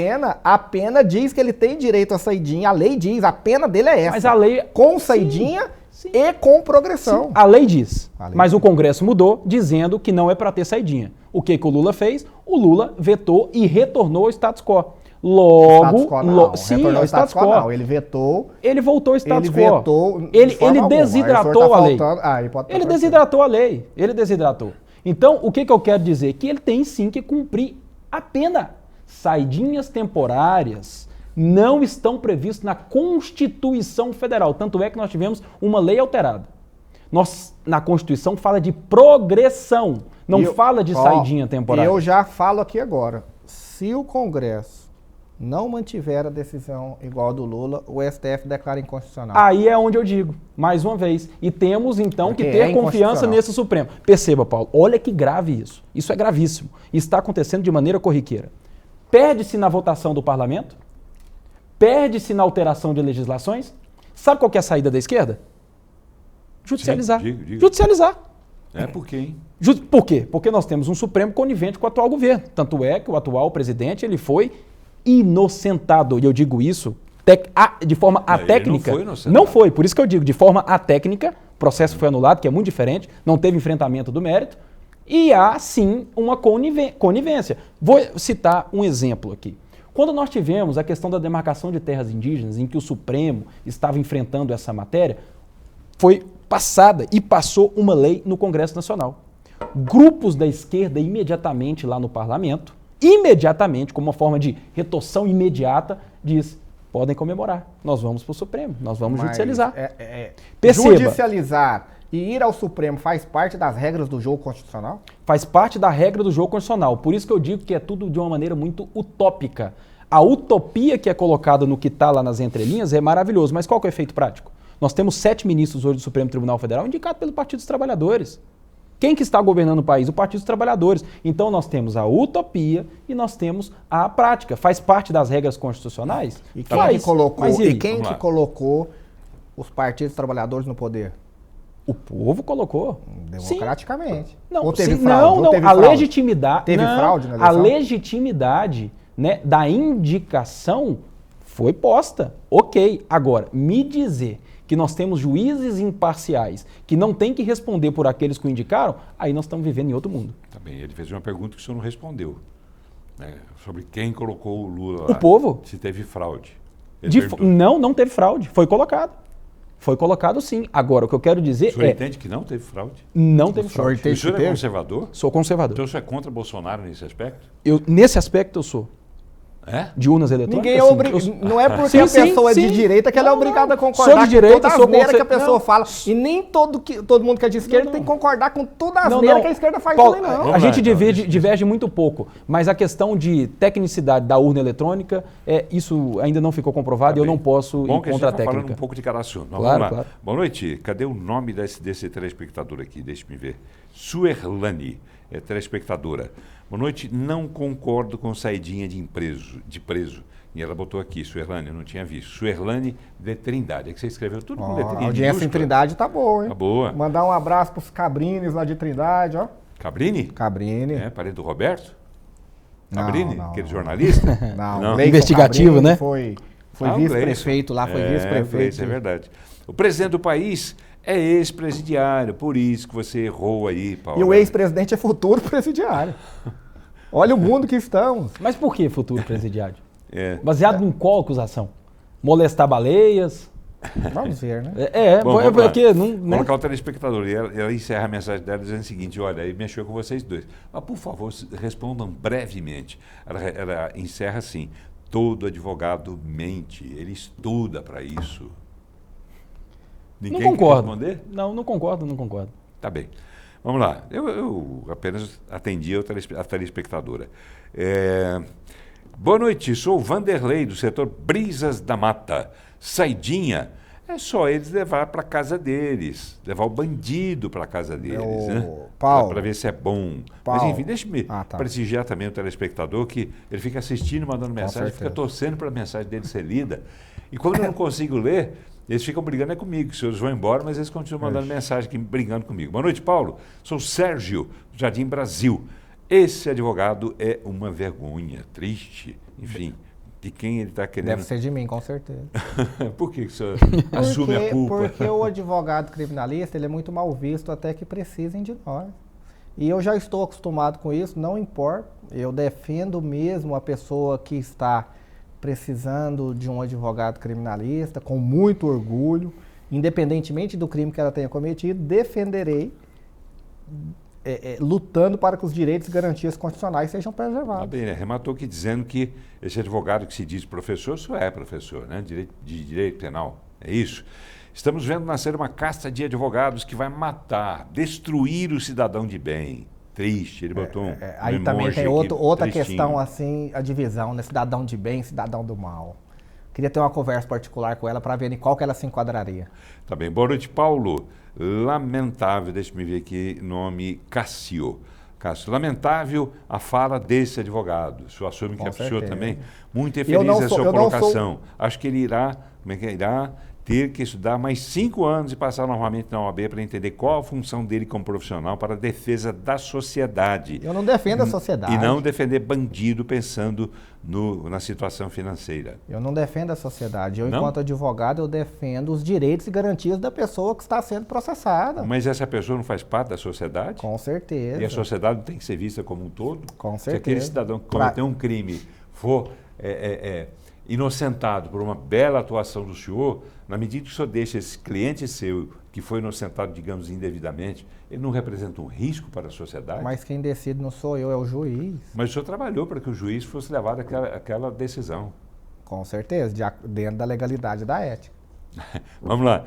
A pena diz que ele tem direito à saidinha, a lei diz, a pena dele é essa. Mas a lei... Com saidinha... Sim. E com progressão. Sim, a lei diz, mas o Congresso mudou dizendo que não é para ter saidinha. O que o Lula fez? O Lula vetou e retornou ao status quo. Logo, retornou ao status quo não, ele vetou. Ele voltou ao status quo. Vetou ele desidratou a lei. Ele desidratou a lei. Ele desidratou. Então, o que eu quero dizer? Que ele tem sim que cumprir a pena. Saidinhas temporárias não estão previstos na Constituição Federal. Tanto é que nós tivemos uma lei alterada. Na Constituição fala de progressão, não fala de saidinha temporária. Eu já falo aqui agora. Se o Congresso não mantiver a decisão igual a do Lula, o STF declara inconstitucional. Aí é onde eu digo, mais uma vez. E temos, então, que ter confiança nesse Supremo. Perceba, Paulo, olha que grave isso. Isso é gravíssimo. Está acontecendo de maneira corriqueira. Perde-se na votação do parlamento, perde-se na alteração de legislações. Sabe qual que é a saída da esquerda? Judicializar. Sim, diga. Judicializar. Por quê, hein? Por quê? Porque nós temos um Supremo conivente com o atual governo. Tanto é que o atual presidente ele foi inocentado. E eu digo isso de forma atécnica. Ele não foi inocentado. Não foi, por isso que eu digo, de forma atécnica, o processo foi anulado, que é muito diferente, não teve enfrentamento do mérito, e há sim uma conivência. Vou citar um exemplo aqui. Quando nós tivemos a questão da demarcação de terras indígenas, em que o Supremo estava enfrentando essa matéria, foi passada e passou uma lei no Congresso Nacional. Grupos da esquerda imediatamente lá no parlamento, como uma forma de retorção imediata, diz, podem comemorar, nós vamos para o Supremo, nós vamos judicializar. Perceba, judicializar e ir ao Supremo faz parte das regras do jogo constitucional? Faz parte da regra do jogo constitucional, por isso que eu digo que é tudo de uma maneira muito utópica. A utopia que é colocada no que está lá nas entrelinhas é maravilhoso, mas qual que é o efeito prático? Nós temos 7 ministros hoje do Supremo Tribunal Federal indicados pelo Partido dos Trabalhadores. Quem que está governando o país? O Partido dos Trabalhadores. Então nós temos a utopia e nós temos a prática. Faz parte das regras constitucionais? E quem que colocou os partidos trabalhadores no poder? O povo colocou. Democraticamente. Sim. Não, teve fraude? Não, teve a fraude? Legitimidade. Teve fraude na eleição? A legitimidade, né, da indicação foi posta. Ok. Agora, me dizer que nós temos juízes imparciais que não têm que responder por aqueles que o indicaram, aí nós estamos vivendo em outro mundo. Tá bem, ele fez uma pergunta que o senhor não respondeu, né, sobre quem colocou o Lula lá. O povo. Se teve fraude. Não teve fraude. Foi colocado. Foi colocado sim. Agora, o que eu quero dizer é... O senhor entende que não teve fraude? Não teve fraude. O senhor é conservador? Sou conservador. Então o senhor é contra Bolsonaro nesse aspecto? Nesse aspecto eu sou. De urnas eletrônicas? Ninguém é obrigado. Não é porque a pessoa é de direita que ela é obrigada a concordar sou de direita, com toda a asneira que a pessoa fala. E nem todo mundo que é de esquerda tem que concordar com toda a asneira que a esquerda faz também, não. A gente diverge muito pouco, mas a questão de tecnicidade da urna eletrônica, isso ainda não ficou comprovado e eu não posso ir contra a técnica. Falando um pouco de cada assunto. Claro. Boa noite. Cadê o nome desse telespectador aqui? Deixa-me ver. Suerlane, telespectadora. Boa noite. Não concordo com saidinha de preso. E ela botou aqui, Suerlane, eu não tinha visto. Suerlane de Trindade. É que você escreveu tudo com letrinha. A audiência em Trindade tá boa, hein? Tá boa. Mandar um abraço pros Cabrines lá de Trindade, ó. Cabrini? Cabrini. Parente do Roberto? Não, Cabrini? não, Aquele jornalista? Não. Investigativo, Cabrini, né? Foi Foi o vice-prefeito lá, foi o vice-prefeito. Gleison, é verdade. O presidente do país é ex-presidiário, por isso que você errou aí, Paulo. E o ex-presidente é futuro presidiário. Olha o mundo que estamos. Mas por que futuro presidiário? Baseado em qual acusação? Molestar baleias? Vamos ver, né? Bom, porque não... Né? Colocar o telespectador. E ela encerra a mensagem dela dizendo o seguinte: olha, aí mexeu com vocês dois. Mas, por favor, respondam brevemente. Ela encerra assim: todo advogado mente, ele estuda para isso. Ninguém não concordo. Quer responder? Não concordo. Tá bem. Vamos lá. Eu apenas atendi a telespectadora. Boa noite, sou o Vanderlei, do setor Brisas da Mata. Saidinha, é só eles levar para casa deles, levar o bandido para casa deles, né? Para ver se é bom. Paulo. Mas enfim, deixa-me prestigiar também o telespectador, que ele fica assistindo, mandando mensagem, fica torcendo para a mensagem dele ser lida. E quando eu não consigo ler, eles ficam brigando comigo, os senhores vão embora, mas eles continuam mandando mensagem aqui, brigando comigo. Boa noite, Paulo. Sou o Sérgio, do Jardim Brasil. Esse advogado é uma vergonha, triste, enfim. De quem ele está querendo... Deve ser de mim, com certeza. Por que o senhor assume a culpa? Porque o advogado criminalista ele é muito mal visto até que precisem de nós. E eu já estou acostumado com isso, não importa. Eu defendo mesmo a pessoa que está precisando de um advogado criminalista, com muito orgulho, independentemente do crime que ela tenha cometido, defenderei, lutando para que os direitos e garantias constitucionais sejam preservados. Ah, bem, né? Rematou aqui dizendo que esse advogado que se diz professor, só é professor, né? De direito penal, é isso. Estamos vendo nascer uma casta de advogados que vai matar, destruir o cidadão de bem. Triste, ele botou um aí também tem outra questão, assim, a divisão, né? Cidadão de bem, cidadão do mal. Queria ter uma conversa particular com ela para ver em qual que ela se enquadraria. Tá bem. Boa noite, Paulo. Lamentável, deixa-me ver aqui, nome Cássio. Lamentável a fala desse advogado. O senhor assume que é o senhor também? Muito infeliz a sua colocação. Acho que ele irá ter que estudar mais 5 anos e passar novamente na OAB para entender qual a função dele como profissional para a defesa da sociedade. Eu não defendo a sociedade. E não defender bandido pensando na situação financeira. Eu não defendo a sociedade. Enquanto advogado, eu defendo os direitos e garantias da pessoa que está sendo processada. Mas essa pessoa não faz parte da sociedade? Com certeza. E a sociedade não tem que ser vista como um todo? Com certeza. Se aquele cidadão que cometeu um crime for inocentado por uma bela atuação do senhor, na medida que o senhor deixa esse cliente seu, que foi inocentado, digamos, indevidamente, ele não representa um risco para a sociedade? Mas quem decide não sou eu, é o juiz. Mas o senhor trabalhou para que o juiz fosse levado àquela decisão. Com certeza, dentro da legalidade da ética. Vamos lá.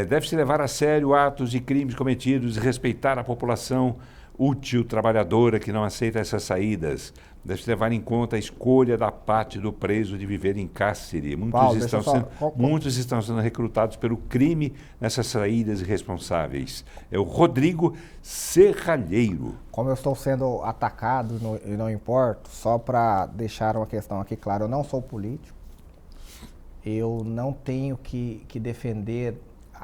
Deve-se levar a sério atos e crimes cometidos e respeitar a população útil, trabalhadora, que não aceita essas saídas. Deve-se levar em conta a escolha da parte do preso de viver em cárcere. Muitos estão sendo recrutados pelo crime nessas saídas irresponsáveis. É o Rodrigo Serralheiro. Como eu estou sendo atacado e não importo, só para deixar uma questão aqui clara, eu não sou político. Eu não tenho que defender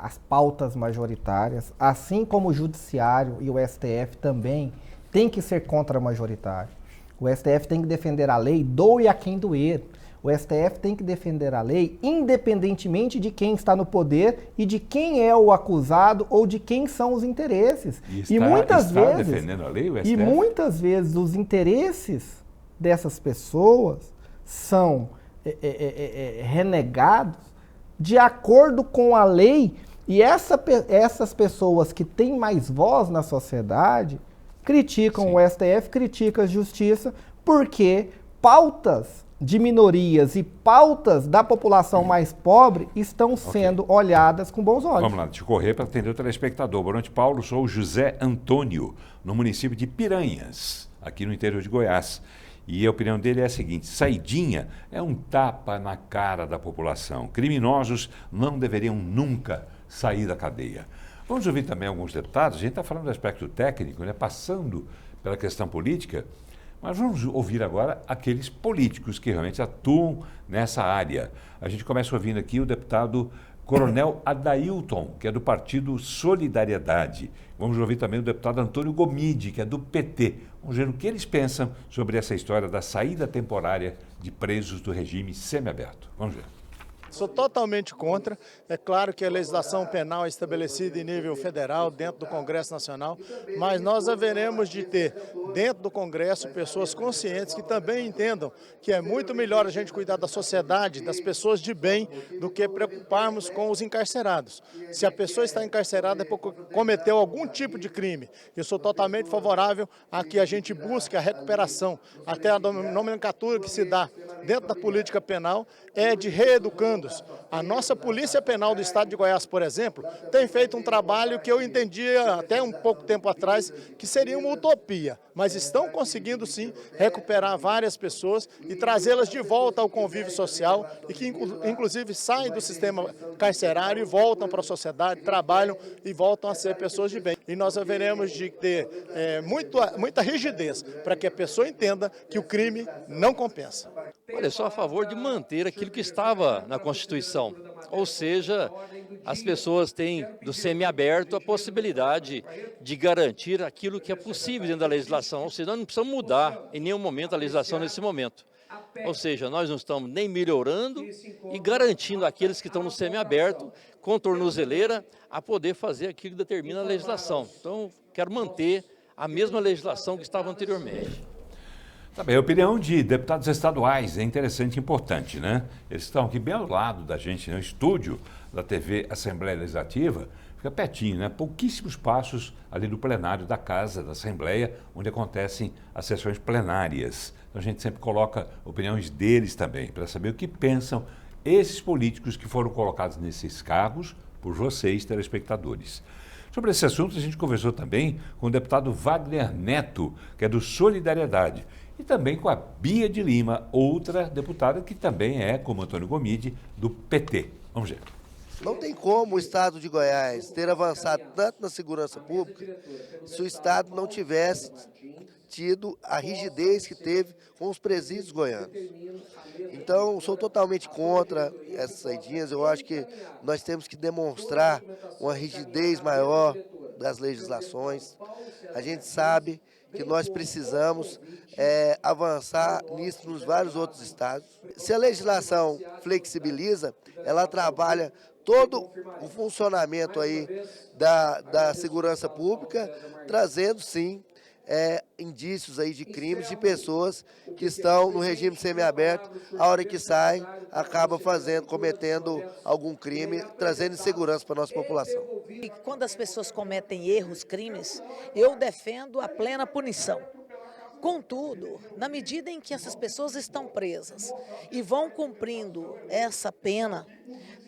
as pautas majoritárias, assim como o Judiciário e o STF também tem que ser contra-majoritário. O STF tem que defender a lei, doe a quem doer. O STF tem que defender a lei independentemente de quem está no poder e de quem é o acusado ou de quem são os interesses. E muitas vezes defendendo a lei, o STF? E muitas vezes os interesses dessas pessoas são renegados de acordo com a lei, e essas pessoas que têm mais voz na sociedade criticam o STF, criticam a justiça, porque pautas de minorias e pautas da população mais pobre estão sendo olhadas com bons olhos. Vamos lá, deixa eu correr para atender o telespectador. Boa noite, Paulo. Sou o José Antônio, no município de Piranhas, aqui no interior de Goiás. E a opinião dele é a seguinte: saidinha é um tapa na cara da população. Criminosos não deveriam nunca sair da cadeia. Vamos ouvir também alguns deputados. A gente está falando do aspecto técnico, né, passando pela questão política, mas vamos ouvir agora aqueles políticos que realmente atuam nessa área. A gente começa ouvindo aqui o deputado Coronel Adailton, que é do Partido Solidariedade. Vamos ouvir também o deputado Antônio Gomide, que é do PT. Vamos ver o que eles pensam sobre essa história da saída temporária de presos do regime semiaberto. Vamos ver. Sou totalmente contra. É claro que a legislação penal é estabelecida em nível federal, dentro do Congresso Nacional, mas nós haveremos de ter, dentro do Congresso, pessoas conscientes que também entendam que é muito melhor a gente cuidar da sociedade, das pessoas de bem, do que preocuparmos com os encarcerados. Se a pessoa está encarcerada é porque cometeu algum tipo de crime. Eu sou totalmente favorável a que a gente busque a recuperação. Até a nomenclatura que se dá dentro da política penal é de reeducandos. A nossa Polícia Penal do Estado de Goiás, por exemplo, tem feito um trabalho que eu entendia até um pouco tempo atrás que seria uma utopia, mas estão conseguindo sim recuperar várias pessoas e trazê-las de volta ao convívio social e que inclusive saem do sistema carcerário e voltam para a sociedade, trabalham e voltam a ser pessoas de bem. E nós haveremos de ter muita rigidez para que a pessoa entenda que o crime não compensa. Olha, eu sou a favor de manter aquilo que estava na Constituição, ou seja, as pessoas têm do semiaberto a possibilidade de garantir aquilo que é possível dentro da legislação, ou seja, nós não precisamos mudar em nenhum momento a legislação nesse momento. Ou seja, nós não estamos nem melhorando e garantindo aqueles que estão no semiaberto, com tornozeleira, a poder fazer aquilo que determina a legislação. Então, quero manter a mesma legislação que estava anteriormente. Tá bem, a opinião de deputados estaduais é interessante e importante, né? Eles estão aqui bem ao lado da gente, no estúdio da TV Assembleia Legislativa, fica pertinho, né? Pouquíssimos passos ali do plenário da Casa, da Assembleia, onde acontecem as sessões plenárias. Então a gente sempre coloca opiniões deles também, para saber o que pensam esses políticos que foram colocados nesses cargos por vocês, telespectadores. Sobre esse assunto, a gente conversou também com o deputado Wagner Neto, que é do Solidariedade, e também com a Bia de Lima, outra deputada que também é, como Antônio Gomide, do PT. Vamos ver. Não tem como o Estado de Goiás ter avançado tanto na segurança pública se o Estado não tivesse tido a rigidez que teve com os presídios goianos. Então, sou totalmente contra essas saidinhas. Eu acho que nós temos que demonstrar uma rigidez maior das legislações. A gente sabe que nós precisamos avançar nisso nos vários outros estados. Se a legislação flexibiliza, ela trabalha todo o funcionamento aí da segurança pública, trazendo sim indícios aí de crimes de pessoas que estão no regime semiaberto, a hora que sai, acaba cometendo algum crime, trazendo insegurança para a nossa população. E quando as pessoas cometem erros, crimes, eu defendo a plena punição. Contudo, na medida em que essas pessoas estão presas e vão cumprindo essa pena,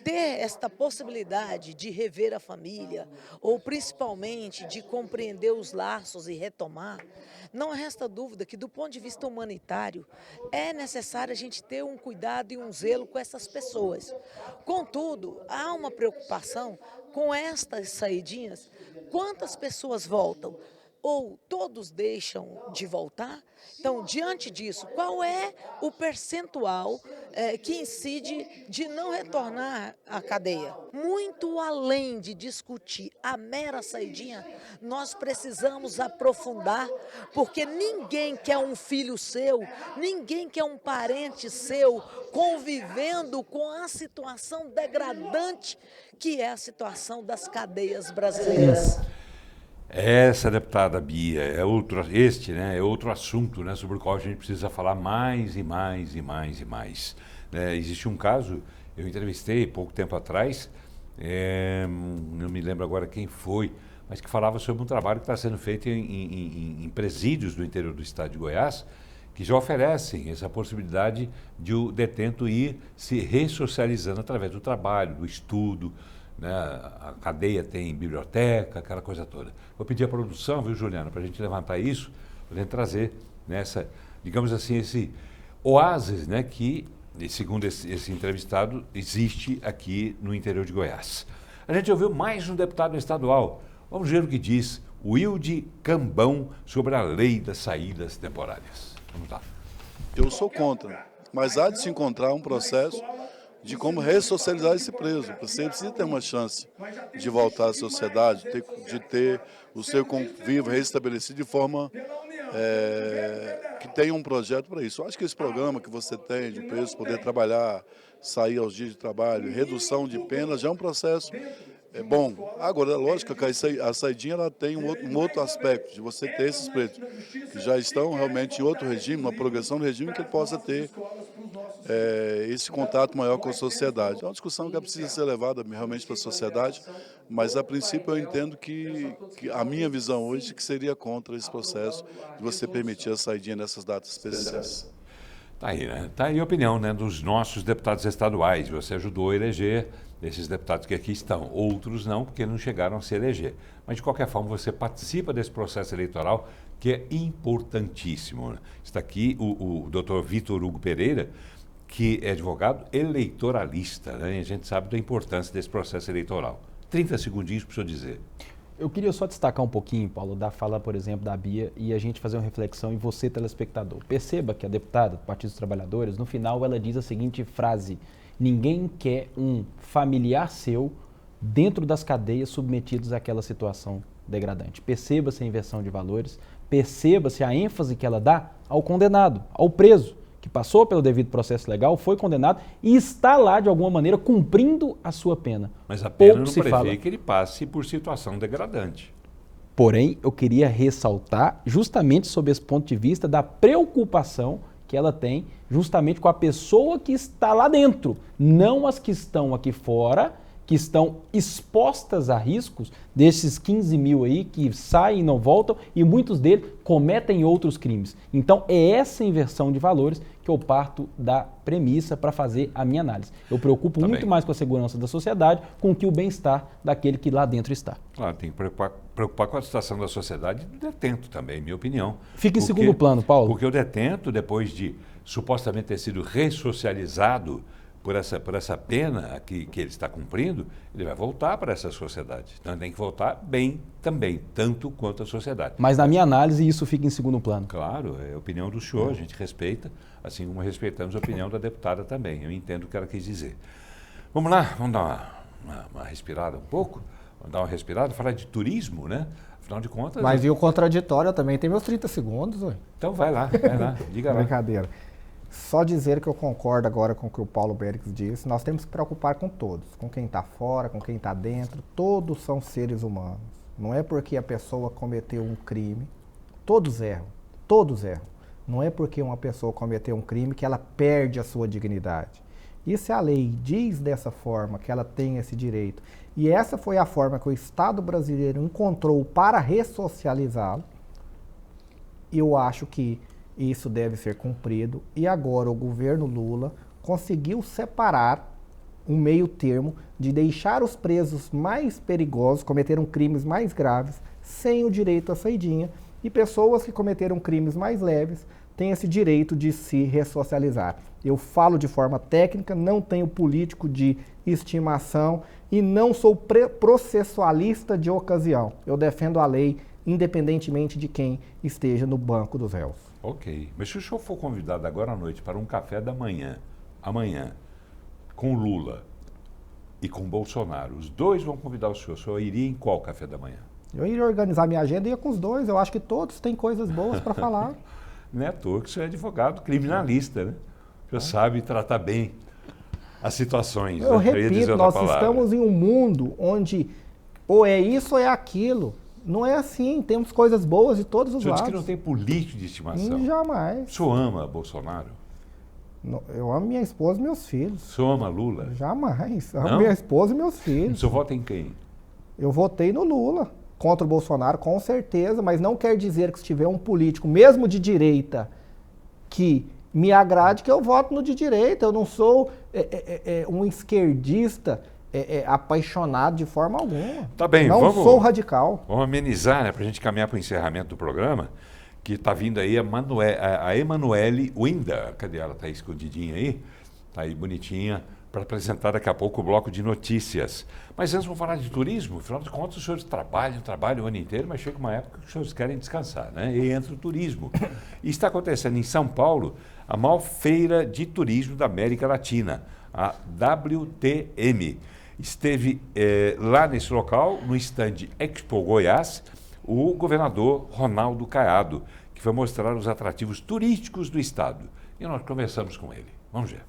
ter esta possibilidade de rever a família, ou principalmente de compreender os laços e retomar, não resta dúvida que do ponto de vista humanitário é necessário a gente ter um cuidado e um zelo com essas pessoas. Contudo, há uma preocupação com estas saidinhas, quantas pessoas voltam? Ou todos deixam de voltar? Então, diante disso, qual é o percentual que incide de não retornar à cadeia? Muito além de discutir a mera saidinha, nós precisamos aprofundar, porque ninguém quer um filho seu, ninguém quer um parente seu convivendo com a situação degradante que é a situação das cadeias brasileiras. Essa deputada Bia é outro assunto, né, sobre o qual a gente precisa falar mais e mais e mais e mais. Existe um caso, eu entrevistei pouco tempo atrás, não me lembro agora quem foi, mas que falava sobre um trabalho que está sendo feito em presídios do interior do estado de Goiás, que já oferecem essa possibilidade de o detento ir se ressocializando através do trabalho, do estudo, né? A cadeia tem biblioteca, aquela coisa toda. Vou pedir à produção, viu, Juliana, para a gente levantar isso, para a gente trazer nessa, digamos assim, esse oásis, né, que, segundo esse entrevistado, existe aqui no interior de Goiás. A gente ouviu mais um deputado estadual. Vamos ver o que diz o Wilde Cambão sobre a lei das saídas temporárias. Vamos lá. Eu sou contra, mas há de se encontrar um processo de como ressocializar esse preso. Você precisa ter uma chance de voltar à sociedade, de ter o seu convívio restabelecido de forma que tenha um projeto para isso. Eu acho que esse programa que você tem de presos poder trabalhar sair aos dias de trabalho, redução de penas, já é um processo bom. Agora, é lógico que a saidinha ela tem um outro aspecto, de você ter esses presos que já estão realmente em outro regime, uma progressão do regime que ele possa ter esse contato maior com a sociedade. É uma discussão que precisa ser levada realmente para a sociedade, mas a princípio eu entendo que a minha visão hoje que seria contra esse processo de você permitir a saidinha nessas datas especiais. Tá aí, né? Tá aí a opinião, né, dos nossos deputados estaduais. Você ajudou a eleger esses deputados que aqui estão. Outros não, porque não chegaram a se eleger. Mas, de qualquer forma, você participa desse processo eleitoral, que é importantíssimo, né? Está aqui o doutor Vitor Hugo Pereira, que é advogado eleitoralista, né? E a gente sabe da importância desse processo eleitoral. 30 segundinhos para o senhor dizer. Eu queria só destacar um pouquinho, Paulo, da fala, por exemplo, da Bia e a gente fazer uma reflexão em você, telespectador. Perceba que a deputada do Partido dos Trabalhadores, no final, ela diz a seguinte frase: ninguém quer um familiar seu dentro das cadeias submetidos àquela situação degradante. Perceba-se a inversão de valores, perceba-se a ênfase que ela dá ao condenado, ao preso, que passou pelo devido processo legal, foi condenado e está lá, de alguma maneira, cumprindo a sua pena. Mas a pena não se prevê fala que ele passe por situação degradante. Porém, eu queria ressaltar justamente sob esse ponto de vista da preocupação que ela tem justamente com a pessoa que está lá dentro, não as que estão aqui fora, que estão expostas a riscos, desses 15 mil aí que saem e não voltam, e muitos deles cometem outros crimes. Então, é essa inversão de valores que eu parto da premissa para fazer a minha análise. Eu preocupo muito mais com a segurança da sociedade, com que o bem-estar daquele que lá dentro está. Claro, tem que preocupar com a situação da sociedade e do detento também, minha opinião. Fica em segundo plano, Paulo. Porque o detento, depois de supostamente ter sido ressocializado por essa pena que ele está cumprindo, ele vai voltar para essa sociedade. Então, ele tem que voltar bem também, tanto quanto a sociedade. Mas, na minha análise, isso fica em segundo plano. Claro, é a opinião do senhor, a gente respeita, assim como respeitamos a opinião da deputada também. Eu entendo o que ela quis dizer. Vamos lá, vamos dar uma respirada um pouco? Vamos dar uma respirada, falar de turismo, né? Afinal de contas... Mas e o contraditório, eu também tenho meus 30 segundos, ué. Então vai lá, diga lá. Brincadeira. Só dizer que eu concordo agora com o que o Paulo Bérix disse, nós temos que preocupar com todos, com quem está fora, com quem está dentro, todos são seres humanos. Não é porque a pessoa cometeu um crime, todos erram. Não é porque uma pessoa cometeu um crime que ela perde a sua dignidade. E se a lei diz dessa forma, que ela tem esse direito, e essa foi a forma que o Estado brasileiro encontrou para ressocializá-lo, eu acho que isso deve ser cumprido, e agora o governo Lula conseguiu separar um meio termo de deixar os presos mais perigosos, cometeram crimes mais graves, sem o direito à saidinha, e pessoas que cometeram crimes mais leves têm esse direito de se ressocializar. Eu falo de forma técnica, não tenho político de estimação e não sou processualista de ocasião. Eu defendo a lei independentemente de quem esteja no banco dos réus. Ok, mas se o senhor for convidado agora à noite para um café da manhã, amanhã, com Lula e com Bolsonaro, os dois vão convidar o senhor iria em qual café da manhã? Eu iria organizar minha agenda e ia com os dois, eu acho que todos têm coisas boas para falar. Não é à toa que o senhor é advogado criminalista, né? O senhor sabe tratar bem as situações. Eu repito, nós estamos em um mundo onde ou é isso ou é aquilo. Não é assim, temos coisas boas de todos os lados. O senhor diz que não tem político de estimação. Jamais. O senhor ama Bolsonaro? Eu amo minha esposa e meus filhos. O senhor ama Lula? Jamais. Amo minha esposa e meus filhos. O senhor vota em quem? Eu votei no Lula. Contra o Bolsonaro, com certeza, mas não quer dizer que se tiver um político, mesmo de direita, que me agrade, que eu voto no de direita. Eu não sou um esquerdista apaixonado de forma alguma. Tá bem, não sou radical. Vamos amenizar, né, para a gente caminhar para o encerramento do programa, que está vindo aí a Emanuele Winda. Cadê ela? Está escondidinha aí? Está aí bonitinha, para apresentar daqui a pouco o bloco de notícias. Mas antes vamos falar de turismo. Afinal de contas, os senhores trabalham o ano inteiro, mas chega uma época que os senhores querem descansar, né? E entra o turismo. E está acontecendo em São Paulo a maior feira de turismo da América Latina, a WTM. Esteve lá nesse local, no stand Expo Goiás, o governador Ronaldo Caiado, que vai mostrar os atrativos turísticos do estado. E nós conversamos com ele. Vamos ver.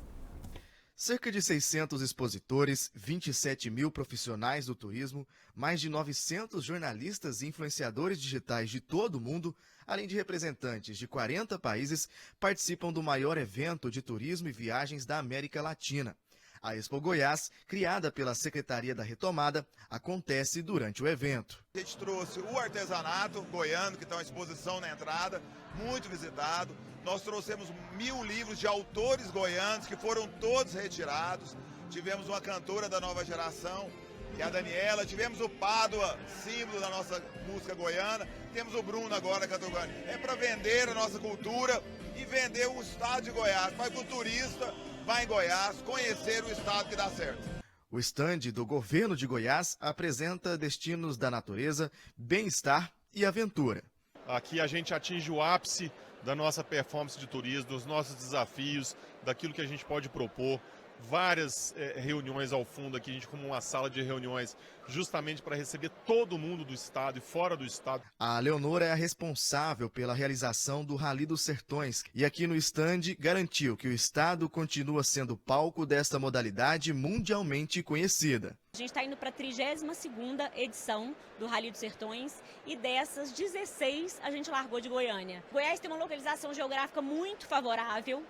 Cerca de 600 expositores, 27 mil profissionais do turismo, mais de 900 jornalistas e influenciadores digitais de todo o mundo, além de representantes de 40 países, participam do maior evento de turismo e viagens da América Latina. A Expo Goiás, criada pela Secretaria da Retomada, acontece durante o evento. A gente trouxe o artesanato goiano, que está uma exposição na entrada, muito visitado. Nós trouxemos 1000 livros de autores goianos, que foram todos retirados. Tivemos uma cantora da nova geração, que é a Daniela. Tivemos o Pádua, símbolo da nossa música goiana. Temos o Bruno agora, cantor goiano. É para vender a nossa cultura e vender o estado de Goiás, para que o turista vá em Goiás conhecer o estado que dá certo. O estande do governo de Goiás apresenta destinos da natureza, bem-estar e aventura. Aqui a gente atinge o ápice da nossa performance de turismo, dos nossos desafios, daquilo que a gente pode propor. Várias reuniões ao fundo aqui, a gente como uma sala de reuniões justamente para receber todo mundo do estado e fora do estado. A Leonora é a responsável pela realização do Rally dos Sertões e aqui no estande garantiu que o estado continua sendo palco desta modalidade mundialmente conhecida. A gente está indo para a 32ª edição do Rally dos Sertões e dessas 16 a gente largou de Goiânia. Goiás tem uma localização geográfica muito favorável.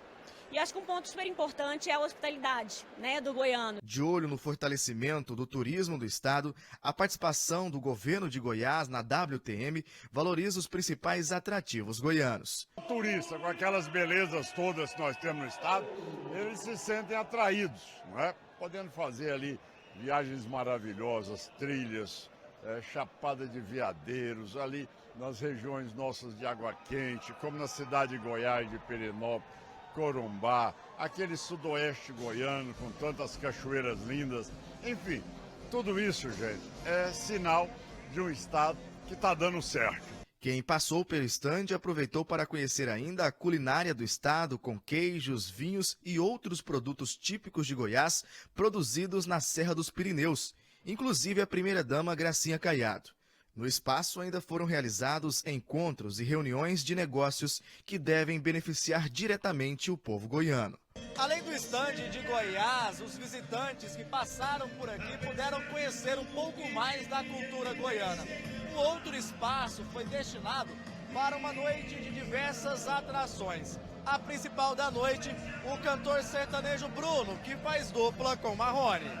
E acho que um ponto super importante é a hospitalidade, do goiano. De olho no fortalecimento do turismo do estado, a participação do governo de Goiás na WTM valoriza os principais atrativos goianos. O turista, com aquelas belezas todas que nós temos no estado, eles se sentem atraídos, não é? Podendo fazer ali viagens maravilhosas, trilhas, chapada de veadeiros, ali nas regiões nossas de Água Quente, como na cidade de Goiás, de Perinópolis, Corumbá, aquele sudoeste goiano com tantas cachoeiras lindas, enfim, tudo isso, gente, é sinal de um estado que está dando certo. Quem passou pelo estande aproveitou para conhecer ainda a culinária do estado com queijos, vinhos e outros produtos típicos de Goiás produzidos na Serra dos Pirineus, inclusive a primeira-dama Gracinha Caiado. No espaço ainda foram realizados encontros e reuniões de negócios que devem beneficiar diretamente o povo goiano. Além do estande de Goiás, os visitantes que passaram por aqui puderam conhecer um pouco mais da cultura goiana. Um outro espaço foi destinado para uma noite de diversas atrações. A principal da noite, o cantor sertanejo Bruno, que faz dupla com Marrone.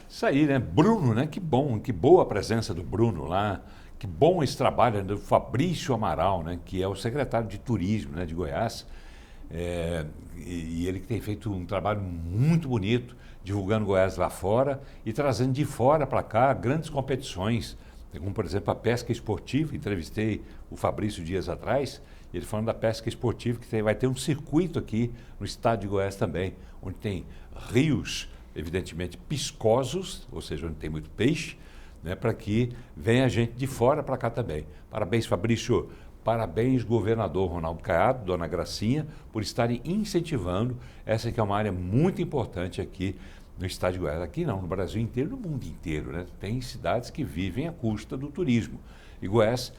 Isso aí, né? Bruno, né? Que bom, que boa a presença do Bruno lá. Que bom esse trabalho do Fabrício Amaral, né? Que é o secretário de Turismo, né, de Goiás. E ele que tem feito um trabalho muito bonito, divulgando Goiás lá fora e trazendo de fora para cá grandes competições, como, por exemplo, a pesca esportiva. Entrevistei o Fabrício dias atrás, ele falando da pesca esportiva, que vai ter um circuito aqui no estado de Goiás também, onde tem rios, evidentemente piscosos, ou seja, onde tem muito peixe, né, para que venha gente de fora para cá também. Parabéns, Fabrício. Parabéns, governador Ronaldo Caiado, dona Gracinha, por estarem incentivando essa que é uma área muito importante aqui no estado de Goiás. Aqui não, no Brasil inteiro, no mundo inteiro, né? Tem cidades que vivem à custa do turismo. E Goiás,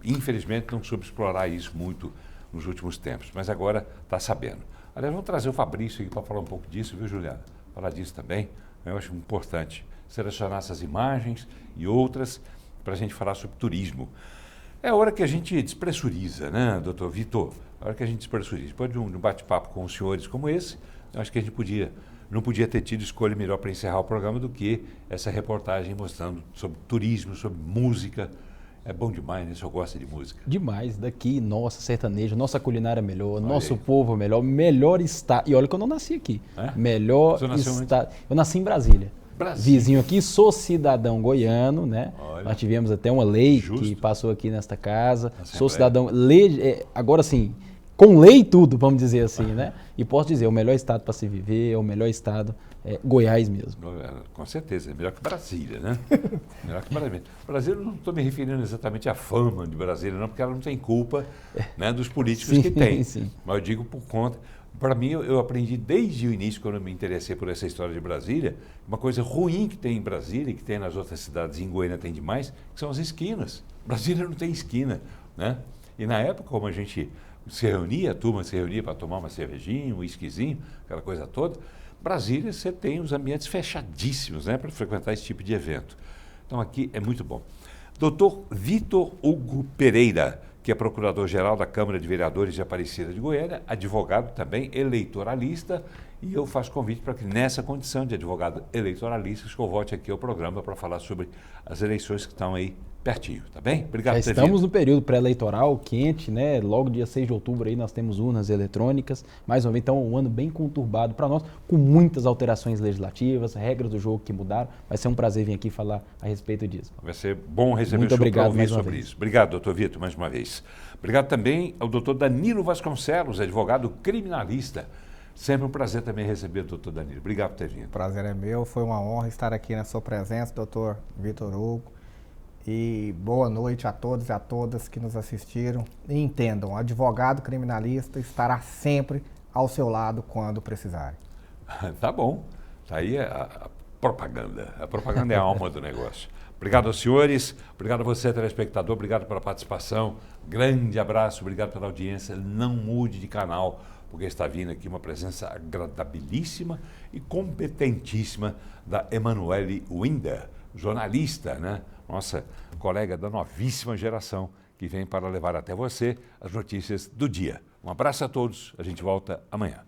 infelizmente, não soube explorar isso muito nos últimos tempos, mas agora está sabendo. Aliás, vamos trazer o Fabrício aqui para falar um pouco disso, viu, Juliana? Falar disso também, eu acho importante selecionar essas imagens e outras para a gente falar sobre turismo. É a hora que a gente despressuriza, né, doutor Vitor? É a hora que a gente despressuriza. Depois de um bate-papo com os senhores como esse, eu acho que a gente não podia ter tido escolha melhor para encerrar o programa do que essa reportagem mostrando sobre turismo, sobre música. É bom demais, né? O senhor gosta de música? Demais. Daqui, nossa sertaneja, nossa culinária melhor, nosso povo melhor, melhor estado. E olha que eu não nasci aqui. Melhor estado. Eu nasci em Brasília. Vizinho aqui, sou cidadão goiano, né? Olha. Nós tivemos até uma lei que passou aqui nesta casa. Sou cidadão, agora sim, com lei e tudo, vamos dizer assim, né? E posso dizer, o melhor estado para se viver, é o melhor estado, é Goiás mesmo. Com certeza, é melhor que Brasília, né? Melhor que Brasília. Brasília, eu não estou me referindo exatamente à fama de Brasília, não, porque ela não tem culpa, né, dos políticos que tem. Sim. Mas eu digo por conta. Para mim, eu aprendi desde o início, quando eu me interessei por essa história de Brasília, uma coisa ruim que tem em Brasília, e que tem nas outras cidades, em Goiânia tem demais, que são as esquinas. Brasília não tem esquina, né? E na época, como a gente se reunia, a turma se reunia para tomar uma cervejinha, um whiskyzinho, aquela coisa toda. Brasília, você tem os ambientes fechadíssimos, né, para frequentar esse tipo de evento. Então, aqui é muito bom. Doutor Vitor Hugo Pereira, que é procurador-geral da Câmara de Vereadores de Aparecida de Goiânia, advogado também eleitoralista, e eu faço convite para que nessa condição de advogado eleitoralista, que eu volte aqui ao programa para falar sobre as eleições que estão aí pertinho, tá bem? Obrigado por ter Estamos vindo. no período pré-eleitoral quente, né? Logo dia 6 de outubro aí nós temos urnas eletrônicas, mais uma vez, então um ano bem conturbado para nós, com muitas alterações legislativas, regras do jogo que mudaram. Vai ser um prazer vir aqui falar a respeito disso. Vai ser bom receber Muito o senhor para obrigado ouvir mais uma sobre vez. isso. Obrigado, doutor Vitor, mais uma vez. Obrigado também ao doutor Danilo Vasconcelos, advogado criminalista. Sempre um prazer também receber o doutor Danilo. Obrigado por ter vindo. O prazer é meu, foi uma honra estar aqui na sua presença, doutor Vitor Hugo. E boa noite a todos e a todas que nos assistiram. E entendam, o advogado criminalista estará sempre ao seu lado quando precisarem. Tá bom. Tá aí a propaganda. A propaganda é a alma do negócio. Obrigado aos senhores, obrigado a você, telespectador, obrigado pela participação. Grande abraço, obrigado pela audiência. Não mude de canal, porque está vindo aqui uma presença agradabilíssima e competentíssima da Emanuele Winder, jornalista, né? Nossa colega da novíssima geração, que vem para levar até você as notícias do dia. Um abraço a todos, a gente volta amanhã.